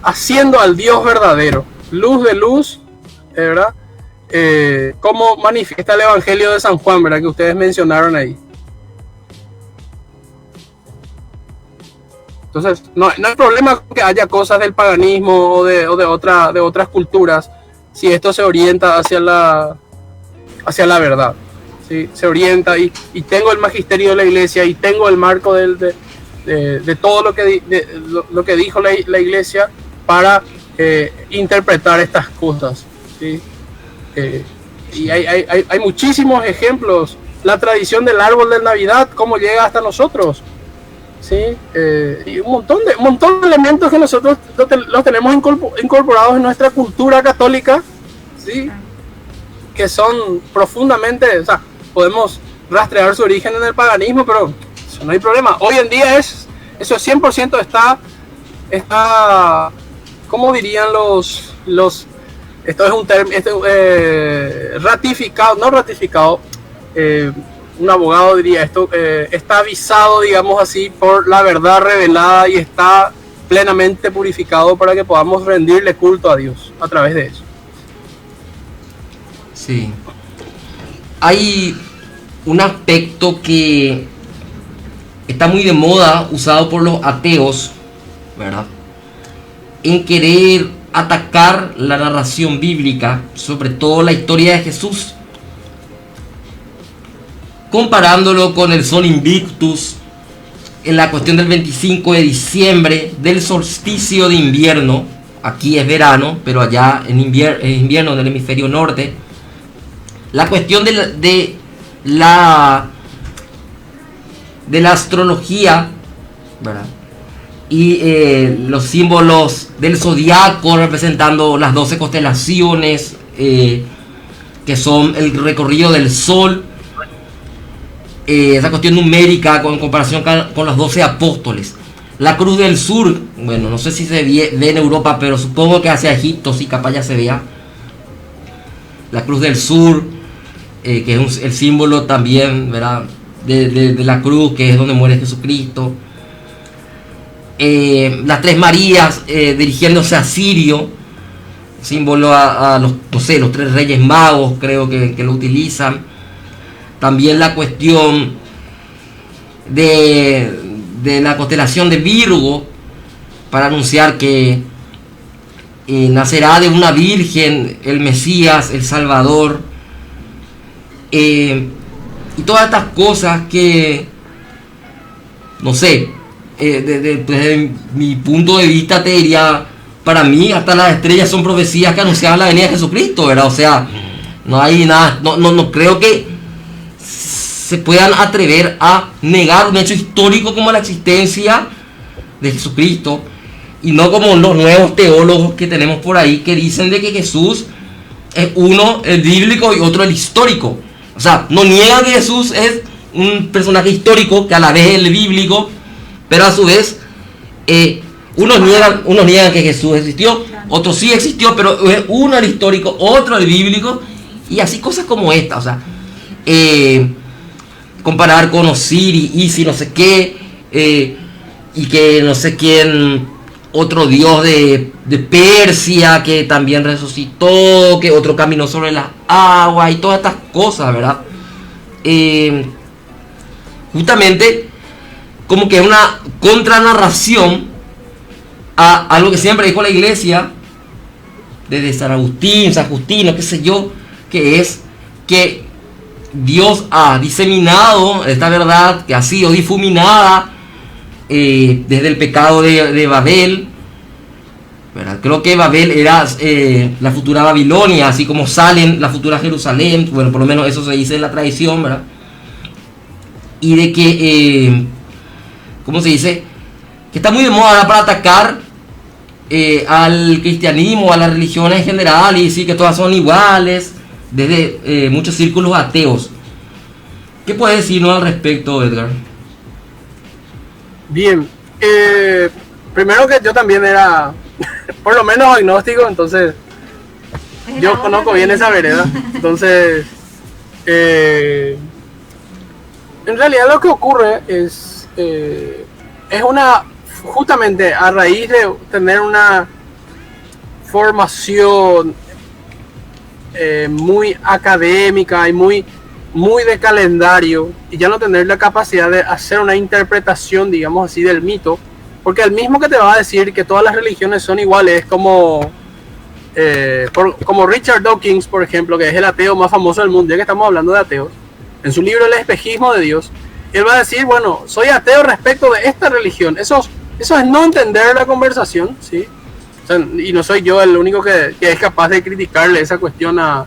haciendo al Dios verdadero, luz de luz, ¿verdad? Como manifiesta el Evangelio de San Juan, ¿verdad? Que ustedes mencionaron ahí. Entonces, no hay problema con que haya cosas del paganismo o de otras culturas, si esto se orienta hacia la verdad, ¿sí? Se orienta, y tengo el magisterio de la Iglesia, y tengo el marco de todo lo que dijo la Iglesia para interpretar estas cosas, ¿sí? Y hay muchísimos ejemplos. La tradición del árbol de Navidad, cómo llega hasta nosotros, ¿sí? Y un montón de elementos que nosotros los tenemos incorporados en nuestra cultura católica, ¿sí? Que son profundamente, o sea, podemos rastrear su origen en el paganismo, pero eso no hay problema. Hoy en día eso 100% está, ¿cómo dirían esto es un término ratificado, no ratificado, un abogado diría esto, está avisado, digamos así, por la verdad revelada, y está plenamente purificado para que podamos rendirle culto a Dios a través de eso. Sí. Hay un aspecto que está muy de moda, usado por los ateos, ¿verdad? En querer atacar la narración bíblica, sobre todo la historia de Jesús, comparándolo con el Sol Invictus, en la cuestión del 25 de diciembre, del solsticio de invierno. Aquí es verano, pero allá es invierno en el hemisferio norte. La cuestión de la astrología, ¿verdad? Y los símbolos del zodiaco representando las 12 constelaciones, que son el recorrido del sol, esa cuestión numérica en comparación con los 12 apóstoles. La cruz del sur, bueno, no sé si se ve en Europa, pero supongo que hacia Egipto sí, capaz ya se vea. La cruz del sur, que es el símbolo también, ¿verdad? De la cruz, que es donde muere Jesucristo. Las tres Marías dirigiéndose a Sirio, símbolo a los, no sé, los tres reyes magos, creo que lo utilizan. También la cuestión de la constelación de Virgo, para anunciar que nacerá de una virgen el Mesías, el Salvador. Y todas estas cosas que, no sé, desde mi punto de vista te diría, para mí hasta las estrellas son profecías que anunciaban la venida de Jesucristo, ¿verdad? O sea, no hay nada, no creo que se puedan atrever a negar un hecho histórico como la existencia de Jesucristo, y no como los nuevos teólogos que tenemos por ahí que dicen de que Jesús es uno el bíblico y otro el histórico. O sea, no niegan que Jesús es un personaje histórico que a la vez es el bíblico, pero a su vez unos niegan que Jesús existió, otros sí existió, pero es uno el histórico, otro el bíblico, y así cosas como esta. O sea, comparar con Osiris, no sé qué, y que no sé quién, otro dios de Persia que también resucitó, que otro caminó sobre las aguas y todas estas cosas, ¿verdad? Justamente como que es una contranarración a algo que siempre dijo la iglesia desde San Agustín, San Justino, qué sé yo, que es que Dios ha diseminado esta verdad que ha sido difuminada desde el pecado de Babel, ¿verdad? Creo que Babel era la futura Babilonia, así como Salem, la futura Jerusalén. Bueno, por lo menos eso se dice en la tradición, ¿verdad? Y de que, ¿cómo se dice? Que está muy de moda ahora para atacar al cristianismo, a las religiones en general, y decir que todas son iguales, desde muchos círculos ateos. ¿Qué puedes decirnos al respecto, Edgar? Bien, primero que yo también era, por lo menos agnóstico, entonces yo conozco bien esa vereda. Entonces, en realidad lo que ocurre es justamente a raíz de tener una formación muy académica y muy de calendario, y ya no tener la capacidad de hacer una interpretación, digamos así, del mito, porque el mismo que te va a decir que todas las religiones son iguales, como Richard Dawkins, por ejemplo, que es el ateo más famoso del mundo, ya que estamos hablando de ateos, en su libro El espejismo de Dios, él va a decir, bueno, soy ateo respecto de esta religión. Eso es no entender la conversación, ¿sí? O sea, y no soy yo el único que es capaz de criticarle esa cuestión a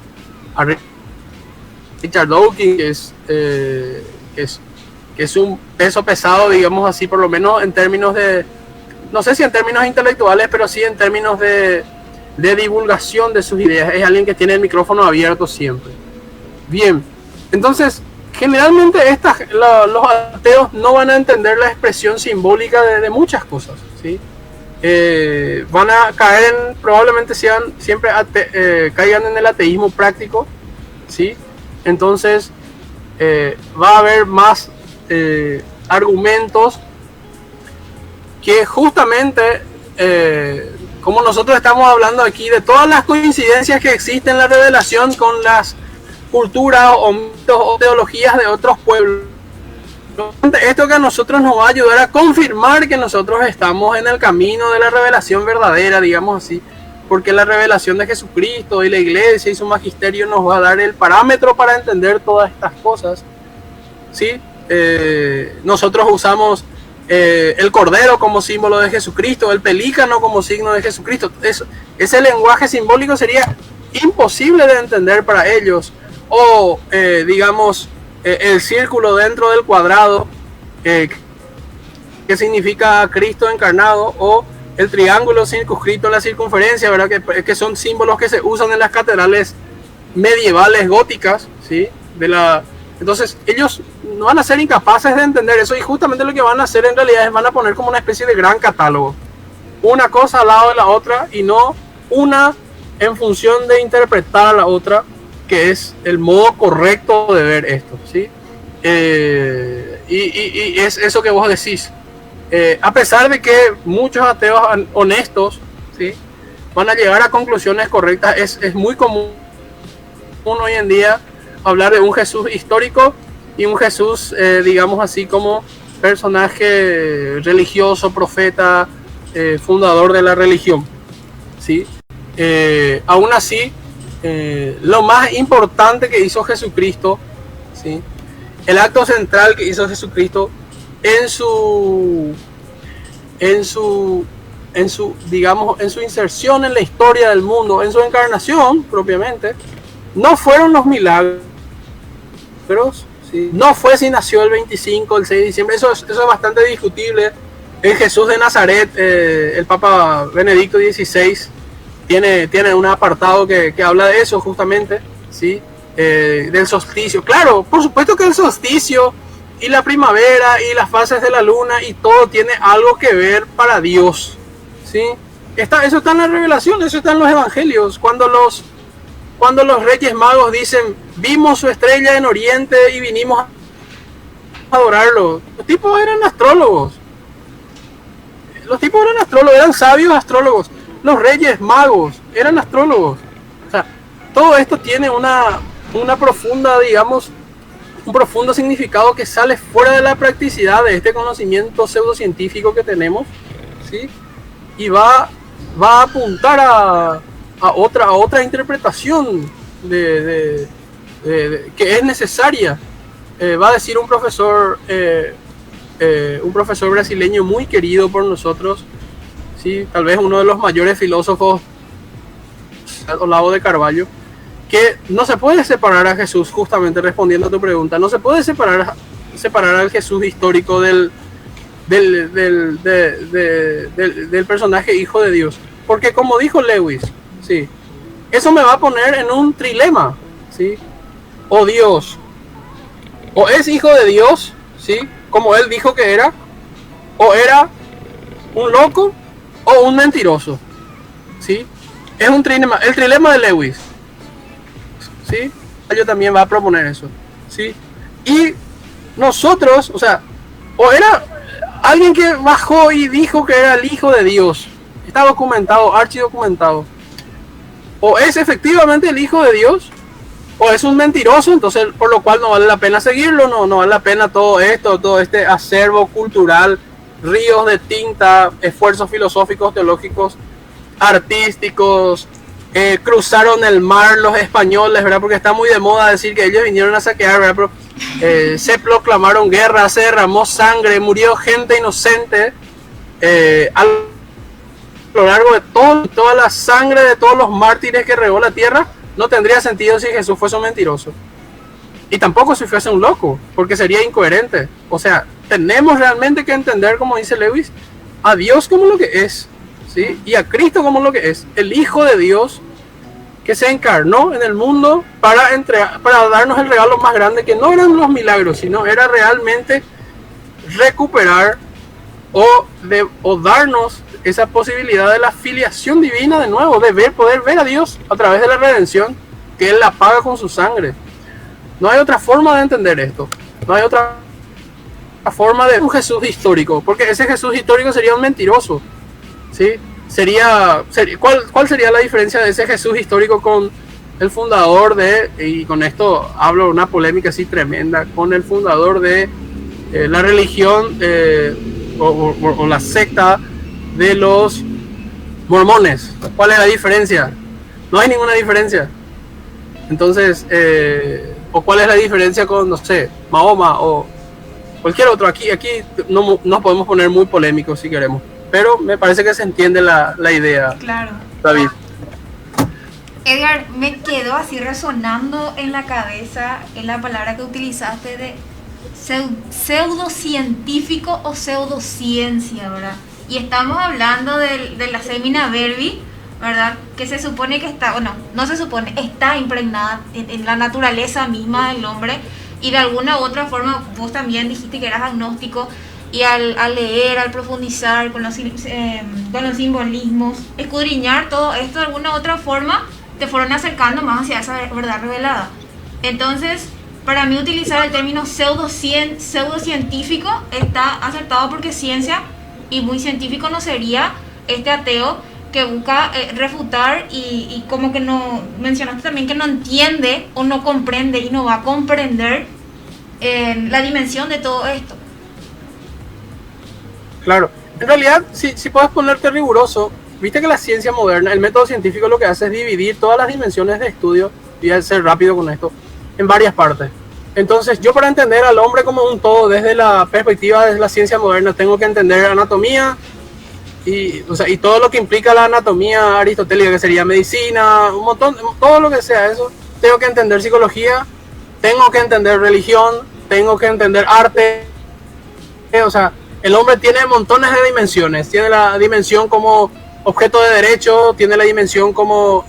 Richard Dawkins, que es un peso pesado, digamos así, por lo menos en términos de, no sé si en términos intelectuales, pero sí en términos de divulgación de sus ideas. Es alguien que tiene el micrófono abierto siempre. Bien, entonces, generalmente los ateos no van a entender la expresión simbólica de muchas cosas, ¿sí? Van a caer probablemente siempre caigan en el ateísmo práctico, ¿sí? Entonces va a haber más argumentos que justamente, como nosotros estamos hablando aquí, de todas las coincidencias que existen en la revelación con las culturas o mitos o teologías de otros pueblos. Esto que a nosotros nos va a ayudar a confirmar que nosotros estamos en el camino de la revelación verdadera, digamos así, porque la revelación de Jesucristo y la iglesia y su magisterio nos va a dar el parámetro para entender todas estas cosas, ¿sí? Nosotros usamos el cordero como símbolo de Jesucristo, el pelícano como signo de Jesucristo. Ese lenguaje simbólico sería imposible de entender para ellos, o digamos el círculo dentro del cuadrado, que significa Cristo encarnado, o el triángulo circunscrito en la circunferencia, ¿verdad? Que son símbolos que se usan en las catedrales medievales góticas, ¿sí? Entonces ellos no van a ser incapaces de entender eso, y justamente lo que van a hacer en realidad es van a poner como una especie de gran catálogo, una cosa al lado de la otra, y no una en función de interpretar a la otra, que es el modo correcto de ver esto, ¿sí? Y es eso que vos decís. A pesar de que muchos ateos honestos, ¿sí?, van a llegar a conclusiones correctas, es muy común hoy en día hablar de un Jesús histórico y un Jesús, digamos así, como personaje religioso, profeta, fundador de la religión, ¿sí? Aún así, lo más importante que hizo Jesucristo, ¿sí?, el acto central que hizo Jesucristo en su digamos, en su inserción en la historia del mundo, en su encarnación propiamente, no fueron los milagros, ¿sí? No fue si nació el 25, el 6 de diciembre, eso es bastante discutible. En Jesús de Nazaret, el Papa Benedicto XVI tiene un apartado que habla de eso justamente, ¿sí? Del solsticio. Claro, por supuesto que el solsticio y la primavera y las fases de la luna y todo tiene algo que ver para Dios, ¿sí? Eso está en la revelación, eso está en los evangelios. Cuando los Reyes Magos dicen, vimos su estrella en Oriente y vinimos a adorarlo, los tipos eran astrólogos. Eran sabios astrólogos. Los Reyes Magos eran astrólogos. O sea, todo esto tiene una profunda, digamos, un profundo significado que sale fuera de la practicidad de este conocimiento pseudocientífico que tenemos, ¿sí? Y va a apuntar a otra interpretación que es necesaria. Va a decir un profesor brasileño muy querido por nosotros, ¿sí? Tal vez uno de los mayores filósofos, Olavo de Carvalho, que no se puede separar a Jesús, justamente respondiendo a tu pregunta, no se puede separar al Jesús histórico del personaje hijo de Dios, porque como dijo Lewis, ¿sí? Eso me va a poner en un trilema, ¿sí? O Dios, o es hijo de Dios, ¿sí? Como él dijo que era, o era un loco o un mentiroso, ¿sí? Es un trilema, el trilema de Lewis, ¿sí? Yo también va a proponer eso, ¿sí? Y nosotros, o sea, o era alguien que bajó y dijo que era el hijo de Dios, está documentado, archidocumentado, o es efectivamente el hijo de Dios, o es un mentiroso, entonces por lo cual no vale la pena seguirlo, no vale la pena todo este acervo cultural, ríos de tinta, esfuerzos filosóficos, teológicos, artísticos. Cruzaron el mar los españoles, ¿verdad? Porque está muy de moda decir que ellos vinieron a saquear, ¿verdad? Pero, se proclamaron guerra, se derramó sangre, murió gente inocente a lo largo de toda la sangre de todos los mártires que regó la tierra. No tendría sentido si Jesús fuese un mentiroso. Y tampoco si fuese un loco, porque sería incoherente. O sea, tenemos realmente que entender, como dice Lewis, a Dios como lo que es, ¿sí? Y a Cristo como lo que es, el Hijo de Dios que se encarnó en el mundo para darnos el regalo más grande, que no eran los milagros, sino era realmente recuperar o darnos esa posibilidad de la filiación divina de nuevo, de poder ver a Dios a través de la redención, que Él la paga con su sangre. No hay otra forma de entender esto, no hay otra forma de un Jesús histórico, porque ese Jesús histórico sería un mentiroso, ¿sí? ¿Cuál sería la diferencia de ese Jesús histórico con el fundador y con esto hablo de una polémica así tremenda, con el fundador de la religión o la secta de los mormones? ¿Cuál es la diferencia? No hay ninguna diferencia. Entonces, o cuál es la diferencia con, no sé, Mahoma o cualquier otro. Aquí no nos podemos poner muy polémicos si queremos, pero me parece que se entiende la idea. Claro. David. Edgar, me quedó así resonando en la cabeza en la palabra que utilizaste de pseudocientífico o pseudociencia, ¿verdad? Y estamos hablando de la semina verbi, ¿verdad? Que se supone que está, bueno, no se supone, está impregnada en la naturaleza misma del hombre, y de alguna u otra forma vos también dijiste que eras agnóstico, y al leer, al profundizar con los simbolismos, escudriñar todo esto de alguna u otra forma, te fueron acercando más hacia esa verdad revelada. Entonces, para mí utilizar el término pseudocientífico está acertado, porque ciencia y muy científico no sería este ateo que busca refutar y como que no, mencionaste también que no entiende o no comprende y no va a comprender la dimensión de todo esto. Claro, en realidad si puedes ponerte riguroso, viste que la ciencia moderna, el método científico lo que hace es dividir todas las dimensiones de estudio, y a ser rápido con esto, en varias partes. Entonces yo, para entender al hombre como un todo desde la perspectiva de la ciencia moderna, tengo que entender anatomía, y todo lo que implica la anatomía aristotélica, que sería medicina, un montón, todo lo que sea eso. Tengo que entender psicología, tengo que entender religión, tengo que entender arte. O sea, el hombre tiene montones de dimensiones. Tiene la dimensión como objeto de derecho, tiene la dimensión como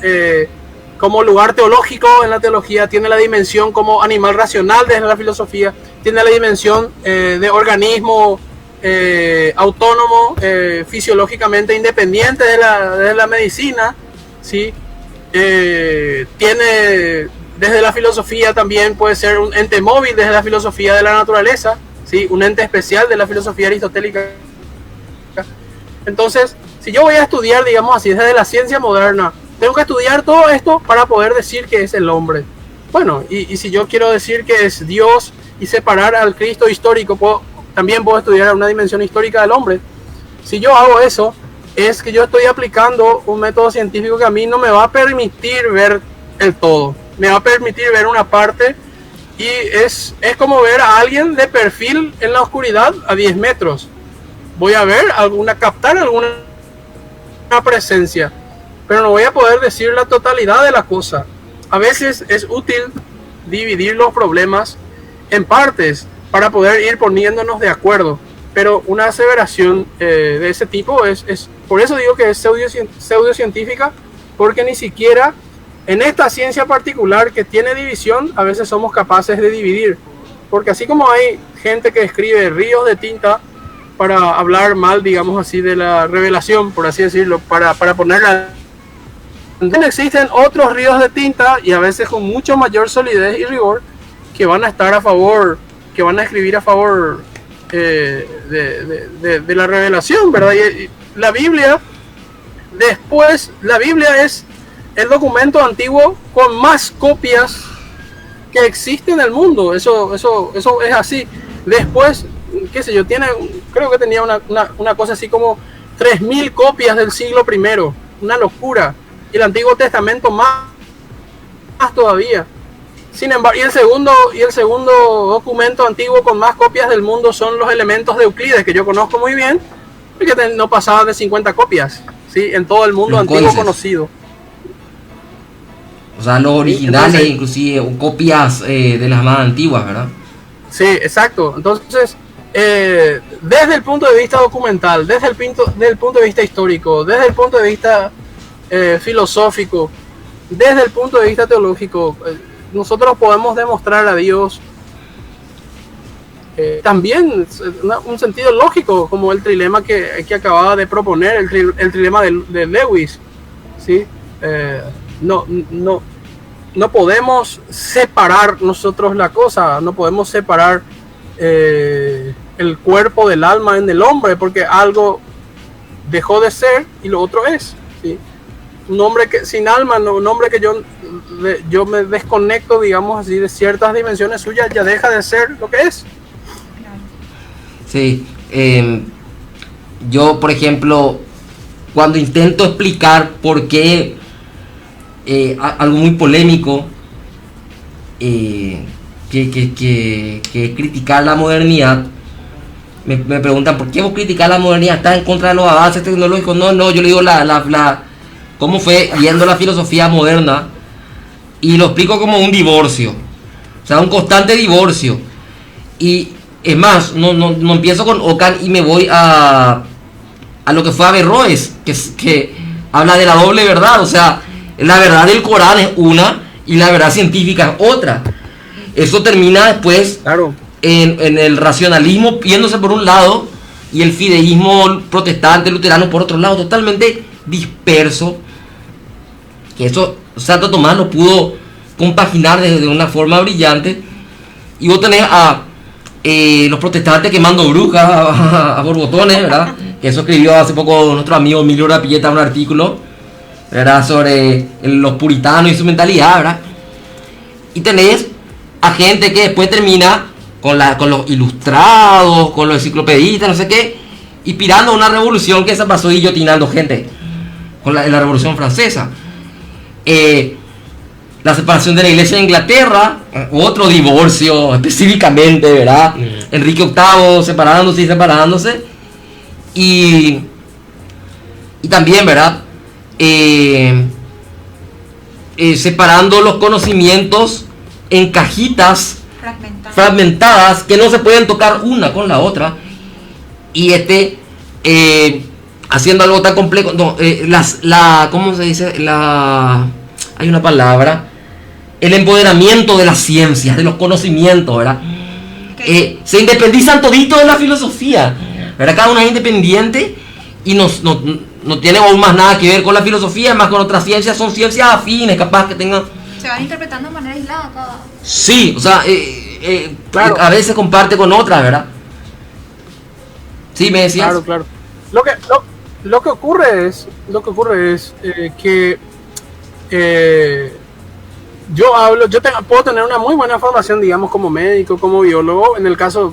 lugar teológico en la teología, tiene la dimensión como animal racional desde la filosofía, tiene la dimensión de organismo autónomo, fisiológicamente independiente de la medicina, ¿sí? Tiene desde la filosofía también puede ser un ente móvil desde la filosofía de la naturaleza, ¿sí? Un ente especial de la filosofía aristotélica. Entonces, si yo voy a estudiar, digamos así, desde la ciencia moderna, tengo que estudiar todo esto para poder decir que es el hombre. Bueno, y si yo quiero decir que es Dios y separar al Cristo histórico, también puedo estudiar una dimensión histórica del hombre. Si yo hago eso, es que yo estoy aplicando un método científico que a mí no me va a permitir ver el todo. Me va a permitir ver una parte, y es como ver a alguien de perfil en la oscuridad a 10 metros. Voy a ver captar alguna presencia, pero no voy a poder decir la totalidad de la cosa. A veces es útil dividir los problemas en partes para poder ir poniéndonos de acuerdo, pero una aseveración de ese tipo es por eso digo que es pseudocientífica, porque ni siquiera en esta ciencia particular que tiene división, a veces somos capaces de dividir, porque así como hay gente que escribe ríos de tinta para hablar mal, digamos así, de la revelación, por así decirlo, para ponerla, existen otros ríos de tinta, y a veces con mucho mayor solidez y rigor, que van a estar a favor, que van a escribir a favor de la revelación, ¿verdad? Y la Biblia, la Biblia es el documento antiguo con más copias que existe en el mundo. Eso es así. Después, qué sé yo, creo que tenía una cosa así como 3000 copias del siglo I, una locura. Y el Antiguo Testamento más todavía. Sin embargo, y el segundo documento antiguo con más copias del mundo son los Elementos de Euclides, que yo conozco muy bien, porque no pasaban de 50 copias, ¿sí? En todo el mundo los antiguo códices conocido. O sea, los originales, inclusive, o copias de las más antiguas, ¿verdad? Sí, exacto. Entonces, desde el punto de vista documental, desde el punto de vista histórico, desde el punto de vista filosófico, desde el punto de vista teológico, nosotros podemos demostrar a Dios también un sentido lógico, como el trilema que acababa de proponer, el trilema de Lewis, ¿sí? No podemos separar nosotros la cosa, no podemos separar el cuerpo del alma en el hombre, porque algo dejó de ser y lo otro es, ¿sí? Un hombre que sin alma, un hombre que yo me desconecto, digamos así, de ciertas dimensiones suyas, ya deja de ser lo que es. Sí, yo por ejemplo, cuando intento explicar por qué algo muy polémico, que es criticar la modernidad, me preguntan ¿por qué vos criticás la modernidad? ¿Estás en contra de los avances tecnológicos? No, yo le digo cómo fue viendo la filosofía moderna, y lo explico como un divorcio, o sea, un constante divorcio. Y es más, no empiezo con Ockham y me voy a lo que fue Averroes, que habla de la doble verdad. O sea, la verdad del Corán es una y la verdad científica es otra. Eso termina después, claro, en el racionalismo yéndose por un lado y el fideísmo protestante luterano por otro lado, totalmente disperso. Que eso Santo Tomás lo pudo compaginar de una forma brillante. Y vos tenés a los protestantes quemando brujas a borbotones, ¿verdad? Que eso escribió hace poco nuestro amigo Emilio Rapilleta, un artículo, ¿verdad?, sobre los puritanos y su mentalidad, ¿verdad? Y tenés a gente que después termina con los ilustrados, con los enciclopedistas, no sé qué, inspirando una revolución que se pasó guillotinando gente con la Revolución Francesa. La separación de la Iglesia de Inglaterra, otro divorcio específicamente, ¿verdad? Enrique VIII separándose. Y Y también, ¿verdad? Separando los conocimientos en cajitas fragmentadas que no se pueden tocar una con la otra. Y haciendo algo tan complejo. No, ¿cómo se dice? Hay una palabra. El empoderamiento de las ciencias, de los conocimientos, ¿verdad? Se independizan todito de la filosofía, ¿verdad? Cada una es independiente y no tiene aún más nada que ver con la filosofía, más con otras ciencias, son ciencias afines, capaz que tengan... Se van interpretando de manera aislada cada... Sí, o sea, claro. A veces comparte con otras, ¿verdad? Sí, me decías. Claro. Lo que ocurre es que puedo tener una muy buena formación, digamos, como médico, como biólogo,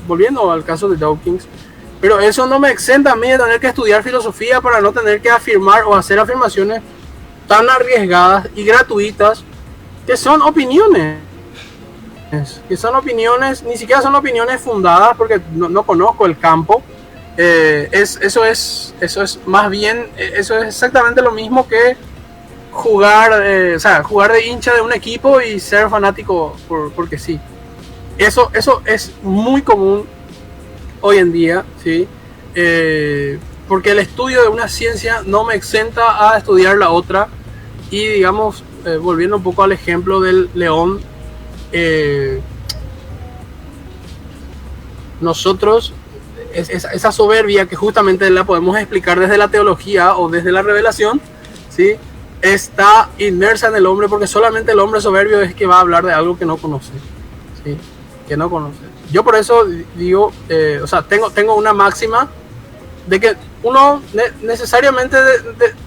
volviendo al caso de Dawkins, pero eso no me exenta a mí de tener que estudiar filosofía para no tener que afirmar o hacer afirmaciones tan arriesgadas y gratuitas que son opiniones, ni siquiera son opiniones fundadas porque no conozco el campo. Eso es más bien, eso es exactamente lo mismo que jugar de hincha de un equipo y ser fanático porque sí. Eso es muy común hoy en día, ¿sí? Porque el estudio de una ciencia no me exenta a estudiar la otra. Y digamos, volviendo un poco al ejemplo del león, nosotros, esa soberbia que justamente la podemos explicar desde la teología o desde la revelación, ¿sí? Está inmersa en el hombre, porque solamente el hombre soberbio es que va a hablar de algo que no conoce, ¿sí? Que no conoce. Yo por eso digo, tengo una máxima de que uno necesariamente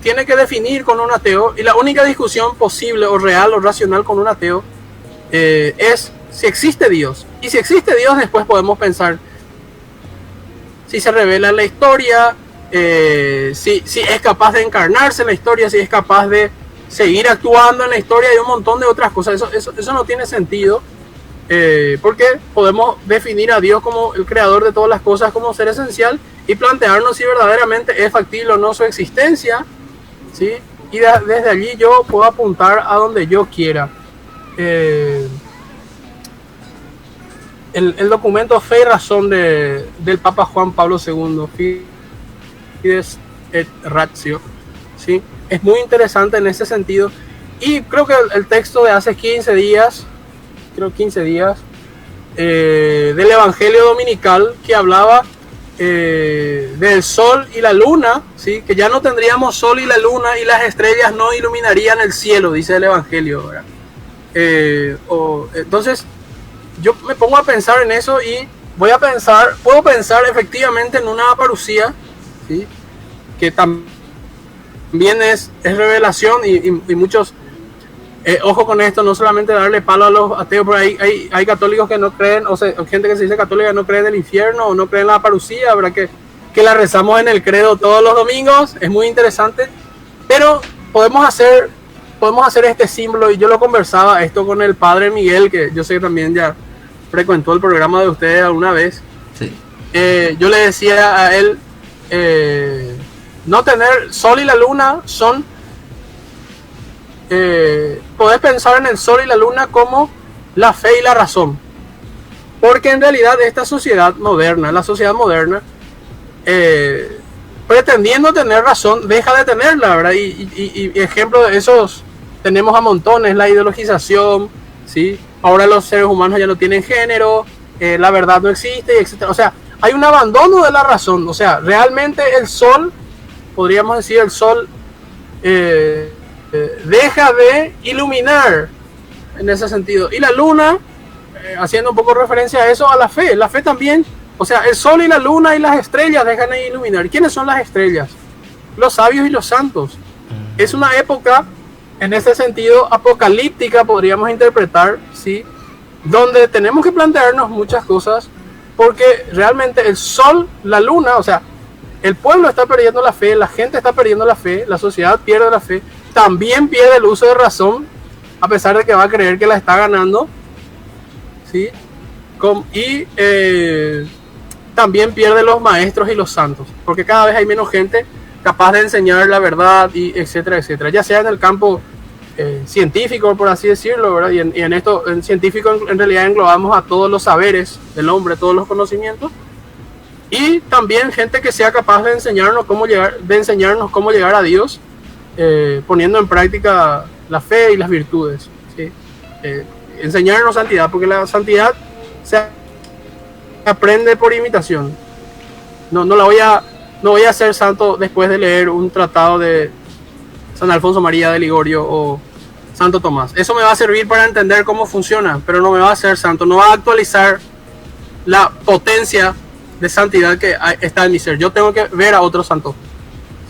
tiene que definir con un ateo, y la única discusión posible o real o racional con un ateo es si existe Dios. Y si existe Dios, después podemos pensar si se revela en la historia, si es capaz de encarnarse en la historia, si es capaz de seguir actuando en la historia y un montón de otras cosas. Eso no tiene sentido, porque podemos definir a Dios como el creador de todas las cosas, como ser esencial, y plantearnos si verdaderamente es factible o no su existencia, ¿sí? Y desde allí yo puedo apuntar a donde yo quiera. El documento Fe y Razón del Papa Juan Pablo II, Fides et Ratio, ¿sí? Es muy interesante en ese sentido, y creo que el texto de hace 15 días del Evangelio Dominical, que hablaba del sol y la luna, ¿sí? Que ya no tendríamos sol y la luna y las estrellas no iluminarían el cielo, dice el Evangelio, ¿verdad? Entonces yo me pongo a pensar en eso y puedo pensar efectivamente en una parucía, ¿sí? Que también es revelación, y muchos, ojo con esto, no solamente darle palo a los ateos, pero hay católicos que no creen, o sea, gente que se dice católica no cree en el infierno o no cree en la parucía, ¿verdad? Que la rezamos en el credo todos los domingos, es muy interesante, pero podemos hacer este símbolo, y yo lo conversaba esto con el padre Miguel, que yo sé que también ya frecuentó el programa de ustedes alguna vez. Sí. Yo le decía a él, no tener sol y la luna son, podés pensar en el sol y la luna como la fe y la razón, porque en realidad esta sociedad moderna, la sociedad moderna, pretendiendo tener razón, deja de tenerla, ¿verdad? Y ejemplo de esos tenemos a montones: la ideologización, ¿sí? Ahora los seres humanos ya no tienen género, la verdad no existe, etc. O sea, hay un abandono de la razón. O sea, realmente el sol, podríamos decir, el sol deja de iluminar en ese sentido. Y la luna, haciendo un poco referencia a eso, a la fe también. O sea, el sol y la luna y las estrellas dejan de iluminar. ¿Y quiénes son las estrellas? Los sabios y los santos. Es una época, en ese sentido, apocalíptica, podríamos interpretar, ¿sí? Donde tenemos que plantearnos muchas cosas, porque realmente el sol, la luna, o sea, el pueblo está perdiendo la fe, la gente está perdiendo la fe, la sociedad pierde la fe, también pierde el uso de razón, a pesar de que va a creer que la está ganando, ¿sí? También pierde los maestros y los santos, porque cada vez hay menos gente, capaz de enseñar la verdad, y etcétera, etcétera. Ya sea en el campo científico, por así decirlo, ¿verdad? Y en esto, en científico, en realidad englobamos a todos los saberes del hombre, todos los conocimientos. Y también gente que sea capaz de enseñarnos cómo llegar a Dios, poniendo en práctica la fe y las virtudes, ¿sí? Enseñarnos santidad, porque la santidad se aprende por imitación. No voy a ser santo después de leer un tratado de San Alfonso María de Ligorio o Santo Tomás. Eso me va a servir para entender cómo funciona, pero no me va a hacer santo, no va a actualizar la potencia de santidad que está en mi ser. Yo tengo que ver a otro santo,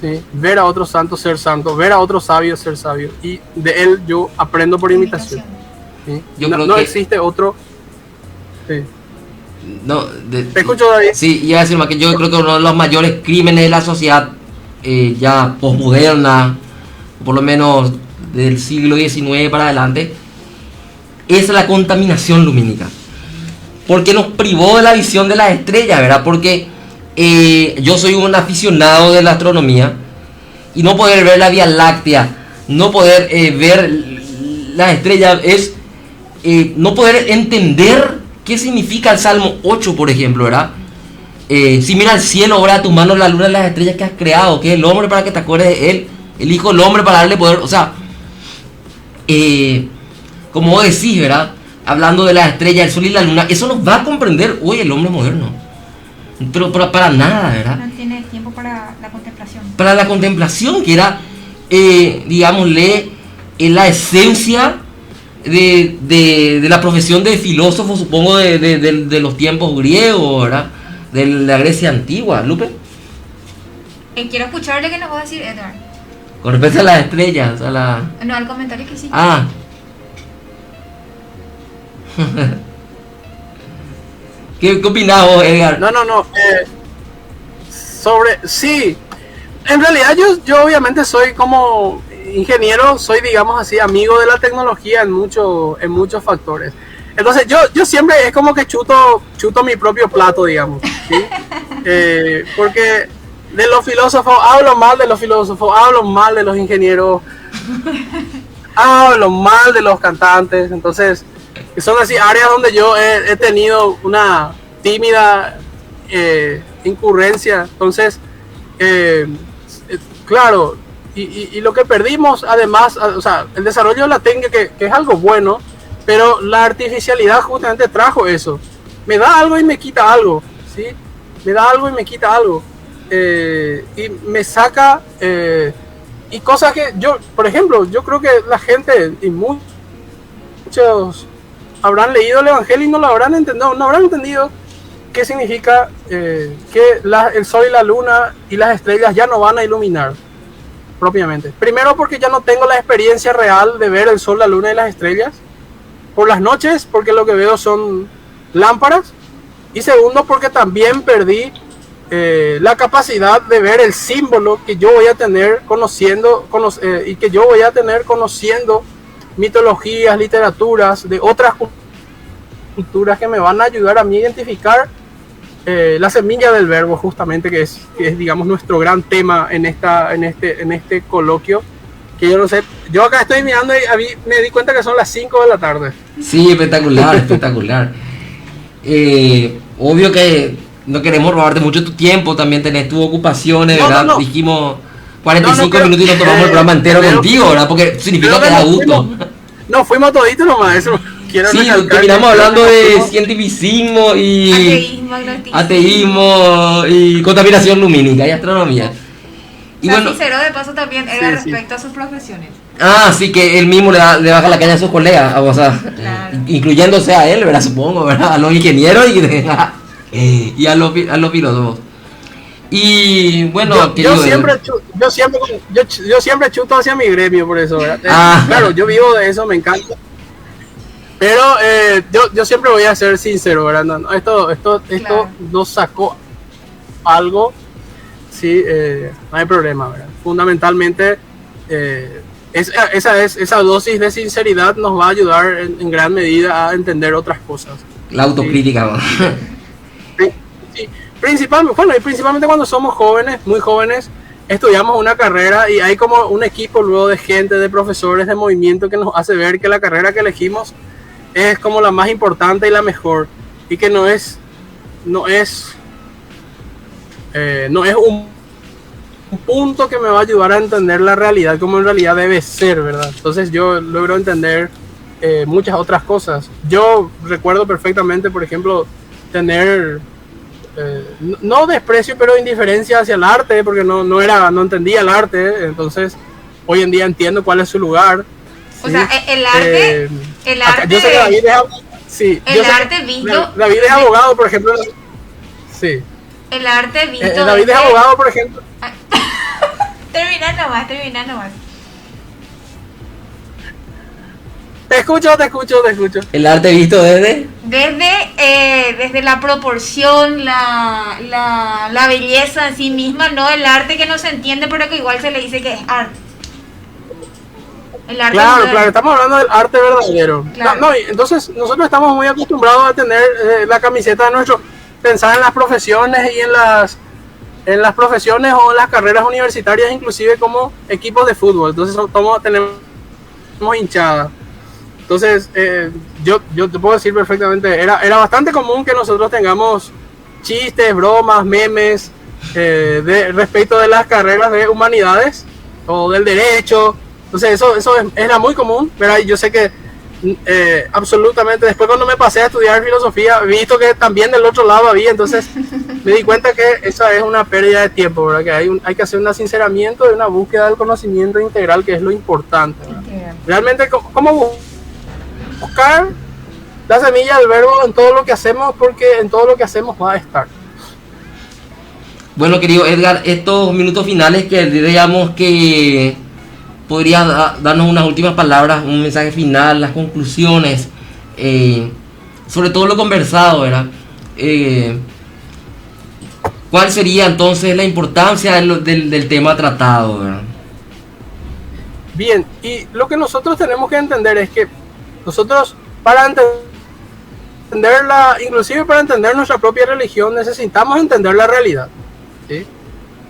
¿sí? Ver a otro santo ser santo, ver a otro sabio ser sabio, y de él yo aprendo por imitación, ¿sí? No existe otro. Sí. No, te escucho, David. Sí, iba a decir más que yo creo que uno de los mayores crímenes de la sociedad ya posmoderna, por lo menos del siglo XIX para adelante, es la contaminación lumínica, porque nos privó de la visión de las estrellas, ¿verdad? Porque yo soy un aficionado de la astronomía, y no poder ver la Vía Láctea, no poder ver las estrellas, es no poder entender qué significa el Salmo 8, por ejemplo, ¿verdad? Si mira al cielo, obra a tu mano la luna y las estrellas que has creado, que es el hombre para que te acuerdes de él, el hijo del hombre para darle poder, o sea, como vos decís, ¿verdad? Hablando de las estrellas, el sol y la luna, eso nos va a comprender hoy el hombre moderno, pero para nada, ¿verdad? No tiene tiempo para la contemplación. Para la contemplación, que era, digámosle, la esencia de la profesión de filósofo, supongo, de los tiempos griegos, ¿verdad? De la Grecia antigua. Lupe, quiero escucharle qué nos va a decir Edward con respecto a las estrellas, no, al comentario que sí. ¿Qué opinás vos, Edgar? No, sí, en realidad yo obviamente soy como ingeniero, soy, digamos así, amigo de la tecnología en muchos factores. Entonces yo siempre es como que chuto mi propio plato, digamos, ¿sí? Porque de los filósofos hablo mal, de los filósofos hablo mal, de los ingenieros hablo mal, de los cantantes. Entonces son así áreas donde yo he tenido una tímida incurrencia. Entonces claro, y lo que perdimos además, o sea, el desarrollo de la técnica, que es algo bueno, pero la artificialidad justamente trajo eso. Me da algo y me quita algo, ¿sí? Me da algo y me quita algo, y me saca, y cosas que yo, por ejemplo, yo creo que la gente, y muchos habrán leído el Evangelio y no habrán entendido qué significa que el sol y la luna y las estrellas ya no van a iluminar propiamente. Primero, porque ya no tengo la experiencia real de ver el sol, la luna y las estrellas por las noches, porque lo que veo son lámparas. Y segundo, porque también perdí la capacidad de ver el símbolo que yo voy a tener conociendo mitologías, literaturas de otras culturas que me van a ayudar a mí a identificar la semilla del verbo, justamente, que es digamos nuestro gran tema en este coloquio, que yo no sé, yo acá estoy mirando y a mí me di cuenta que son las 5 de la tarde. Sí, espectacular, espectacular. Obvio que no queremos robarte mucho tu tiempo, también tenés tus ocupaciones, ¿verdad? No. Dijimos 45 minutos y nos tomamos el programa entero contigo, ¿verdad? Porque significa que da gusto. Fuimos toditos nomás, eso. Sí, terminamos hablando de cientificismo y ateísmo y contaminación lumínica y astronomía. Y bueno, sincero de paso también era respecto a sus profesiones. Sí, que él mismo le baja la caña a sus colegas, o sea, claro, incluyéndose a él, ¿verdad? Supongo, ¿verdad? A los ingenieros y a los filósofos. Y bueno, yo siempre chuto hacia mi gremio, por eso, ¿verdad? Claro, yo vivo de eso, me encanta. Pero yo siempre voy a ser sincero, ¿verdad? No, esto claro, nos sacó algo, sí, no hay problema, ¿verdad? Fundamentalmente, esa dosis de sinceridad nos va a ayudar en gran medida a entender otras cosas. La autocrítica, sí. Principalmente cuando somos jóvenes, muy jóvenes, estudiamos una carrera y hay como un equipo luego de gente, de profesores, de movimiento que nos hace ver que la carrera que elegimos es como la más importante y la mejor, y que no es un punto que me va a ayudar a entender la realidad como en realidad debe ser, ¿verdad? Entonces yo logro entender muchas otras cosas. Yo recuerdo perfectamente, por ejemplo, tener no desprecio, pero indiferencia hacia el arte, porque no entendía el arte. Entonces hoy en día entiendo cuál es su lugar. O sea, el arte yo sé que David es, visto. David es abogado, por ejemplo. Sí. El arte visto. David es abogado, por ejemplo. Termina nomás. Te escucho. El arte visto desde la proporción, la belleza en sí misma, no el arte que no se entiende, pero que igual se le dice que es arte. El arte claro, estamos hablando del arte verdadero. Claro. Entonces nosotros estamos muy acostumbrados a tener la camiseta de nuestro, pensar en las profesiones y en las profesiones o en las carreras universitarias, inclusive como equipos de fútbol. Entonces tenemos hinchadas. Entonces yo te puedo decir perfectamente, era bastante común que nosotros tengamos chistes, bromas, memes respecto de las carreras de humanidades o del derecho. Entonces eso era muy común, ¿verdad? Yo sé que absolutamente, después cuando me pasé a estudiar filosofía, he visto que también del otro lado había, entonces me di cuenta que esa es una pérdida de tiempo, ¿verdad? Que hay que hacer un sinceramiento y una búsqueda del conocimiento integral, que es lo importante, ¿verdad? Realmente, ¿cómo buscar la semilla del verbo en todo lo que hacemos? Porque en todo lo que hacemos va a estar. Bueno, querido Edgar, estos minutos finales que diríamos que podrías darnos unas últimas palabras, un mensaje final, las conclusiones, sobre todo lo conversado, ¿verdad? ¿Cuál sería entonces la importancia del tema tratado, ¿verdad? Bien, y lo que nosotros tenemos que entender es que nosotros, para entenderla, inclusive para entender nuestra propia religión, necesitamos entender la realidad, ¿sí?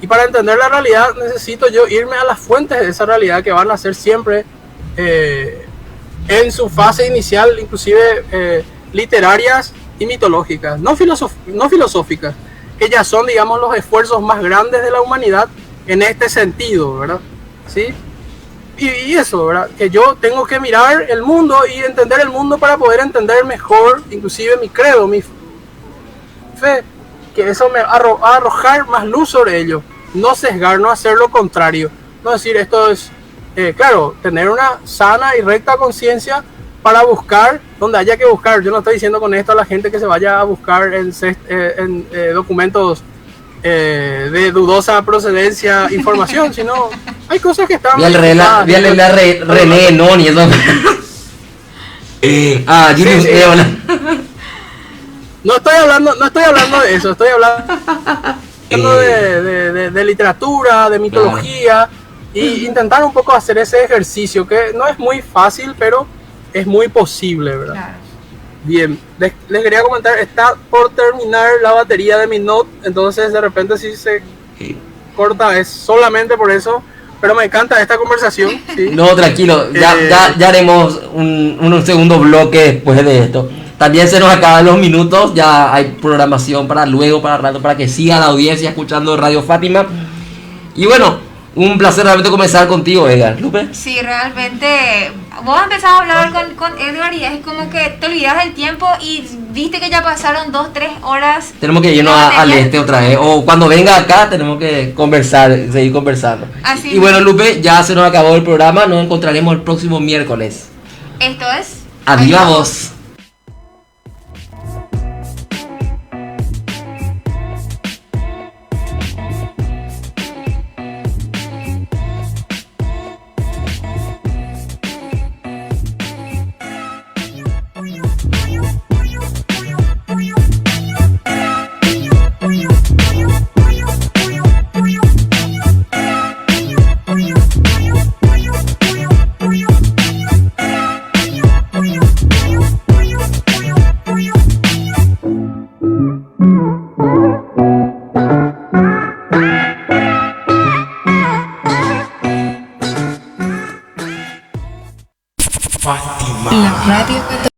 Y para entender la realidad necesito yo irme a las fuentes de esa realidad, que van a ser siempre en su fase inicial, inclusive literarias y mitológicas, no filosóficas, que ya son, digamos, los esfuerzos más grandes de la humanidad en este sentido, ¿verdad? ¿Sí? Y eso, ¿verdad? Que yo tengo que mirar el mundo y entender el mundo para poder entender mejor, inclusive mi credo, mi fe, que eso me va a arrojar más luz sobre ello, no sesgar, no hacer lo contrario, no decir esto es, claro, tener una sana y recta conciencia para buscar donde haya que buscar. Yo no estoy diciendo con esto a la gente que se vaya a buscar en documentos de dudosa procedencia, información, sino hay cosas que están... Voy a leer a René Noni, eso. Hola. No estoy hablando de eso, estoy hablando de literatura, de mitología, y intentar un poco hacer ese ejercicio, que no es muy fácil, pero es muy posible, ¿verdad? Claro. Bien, les quería comentar, está por terminar la batería de mi Note, entonces de repente si se corta es solamente por eso, pero me encanta esta conversación, ¿sí? No, tranquilo, ya haremos un segundo bloque después de esto. También se nos acaban los minutos, ya hay programación para luego, para rato, para que siga la audiencia escuchando Radio Fátima. Y bueno, un placer realmente comenzar contigo, Edgar. ¿Lupe? Sí, realmente, vos empezás a hablar con Edgar y es como que te olvidas del tiempo y viste que ya pasaron 2-3 horas. Tenemos que irnos al este otra vez, o cuando venga acá tenemos que seguir conversando. Así y bueno, Lupe, ya se nos acabó el programa, nos encontraremos el próximo miércoles. Esto es... ¡Adiós! Voz. We'll be right back. Fátima. La radio católica.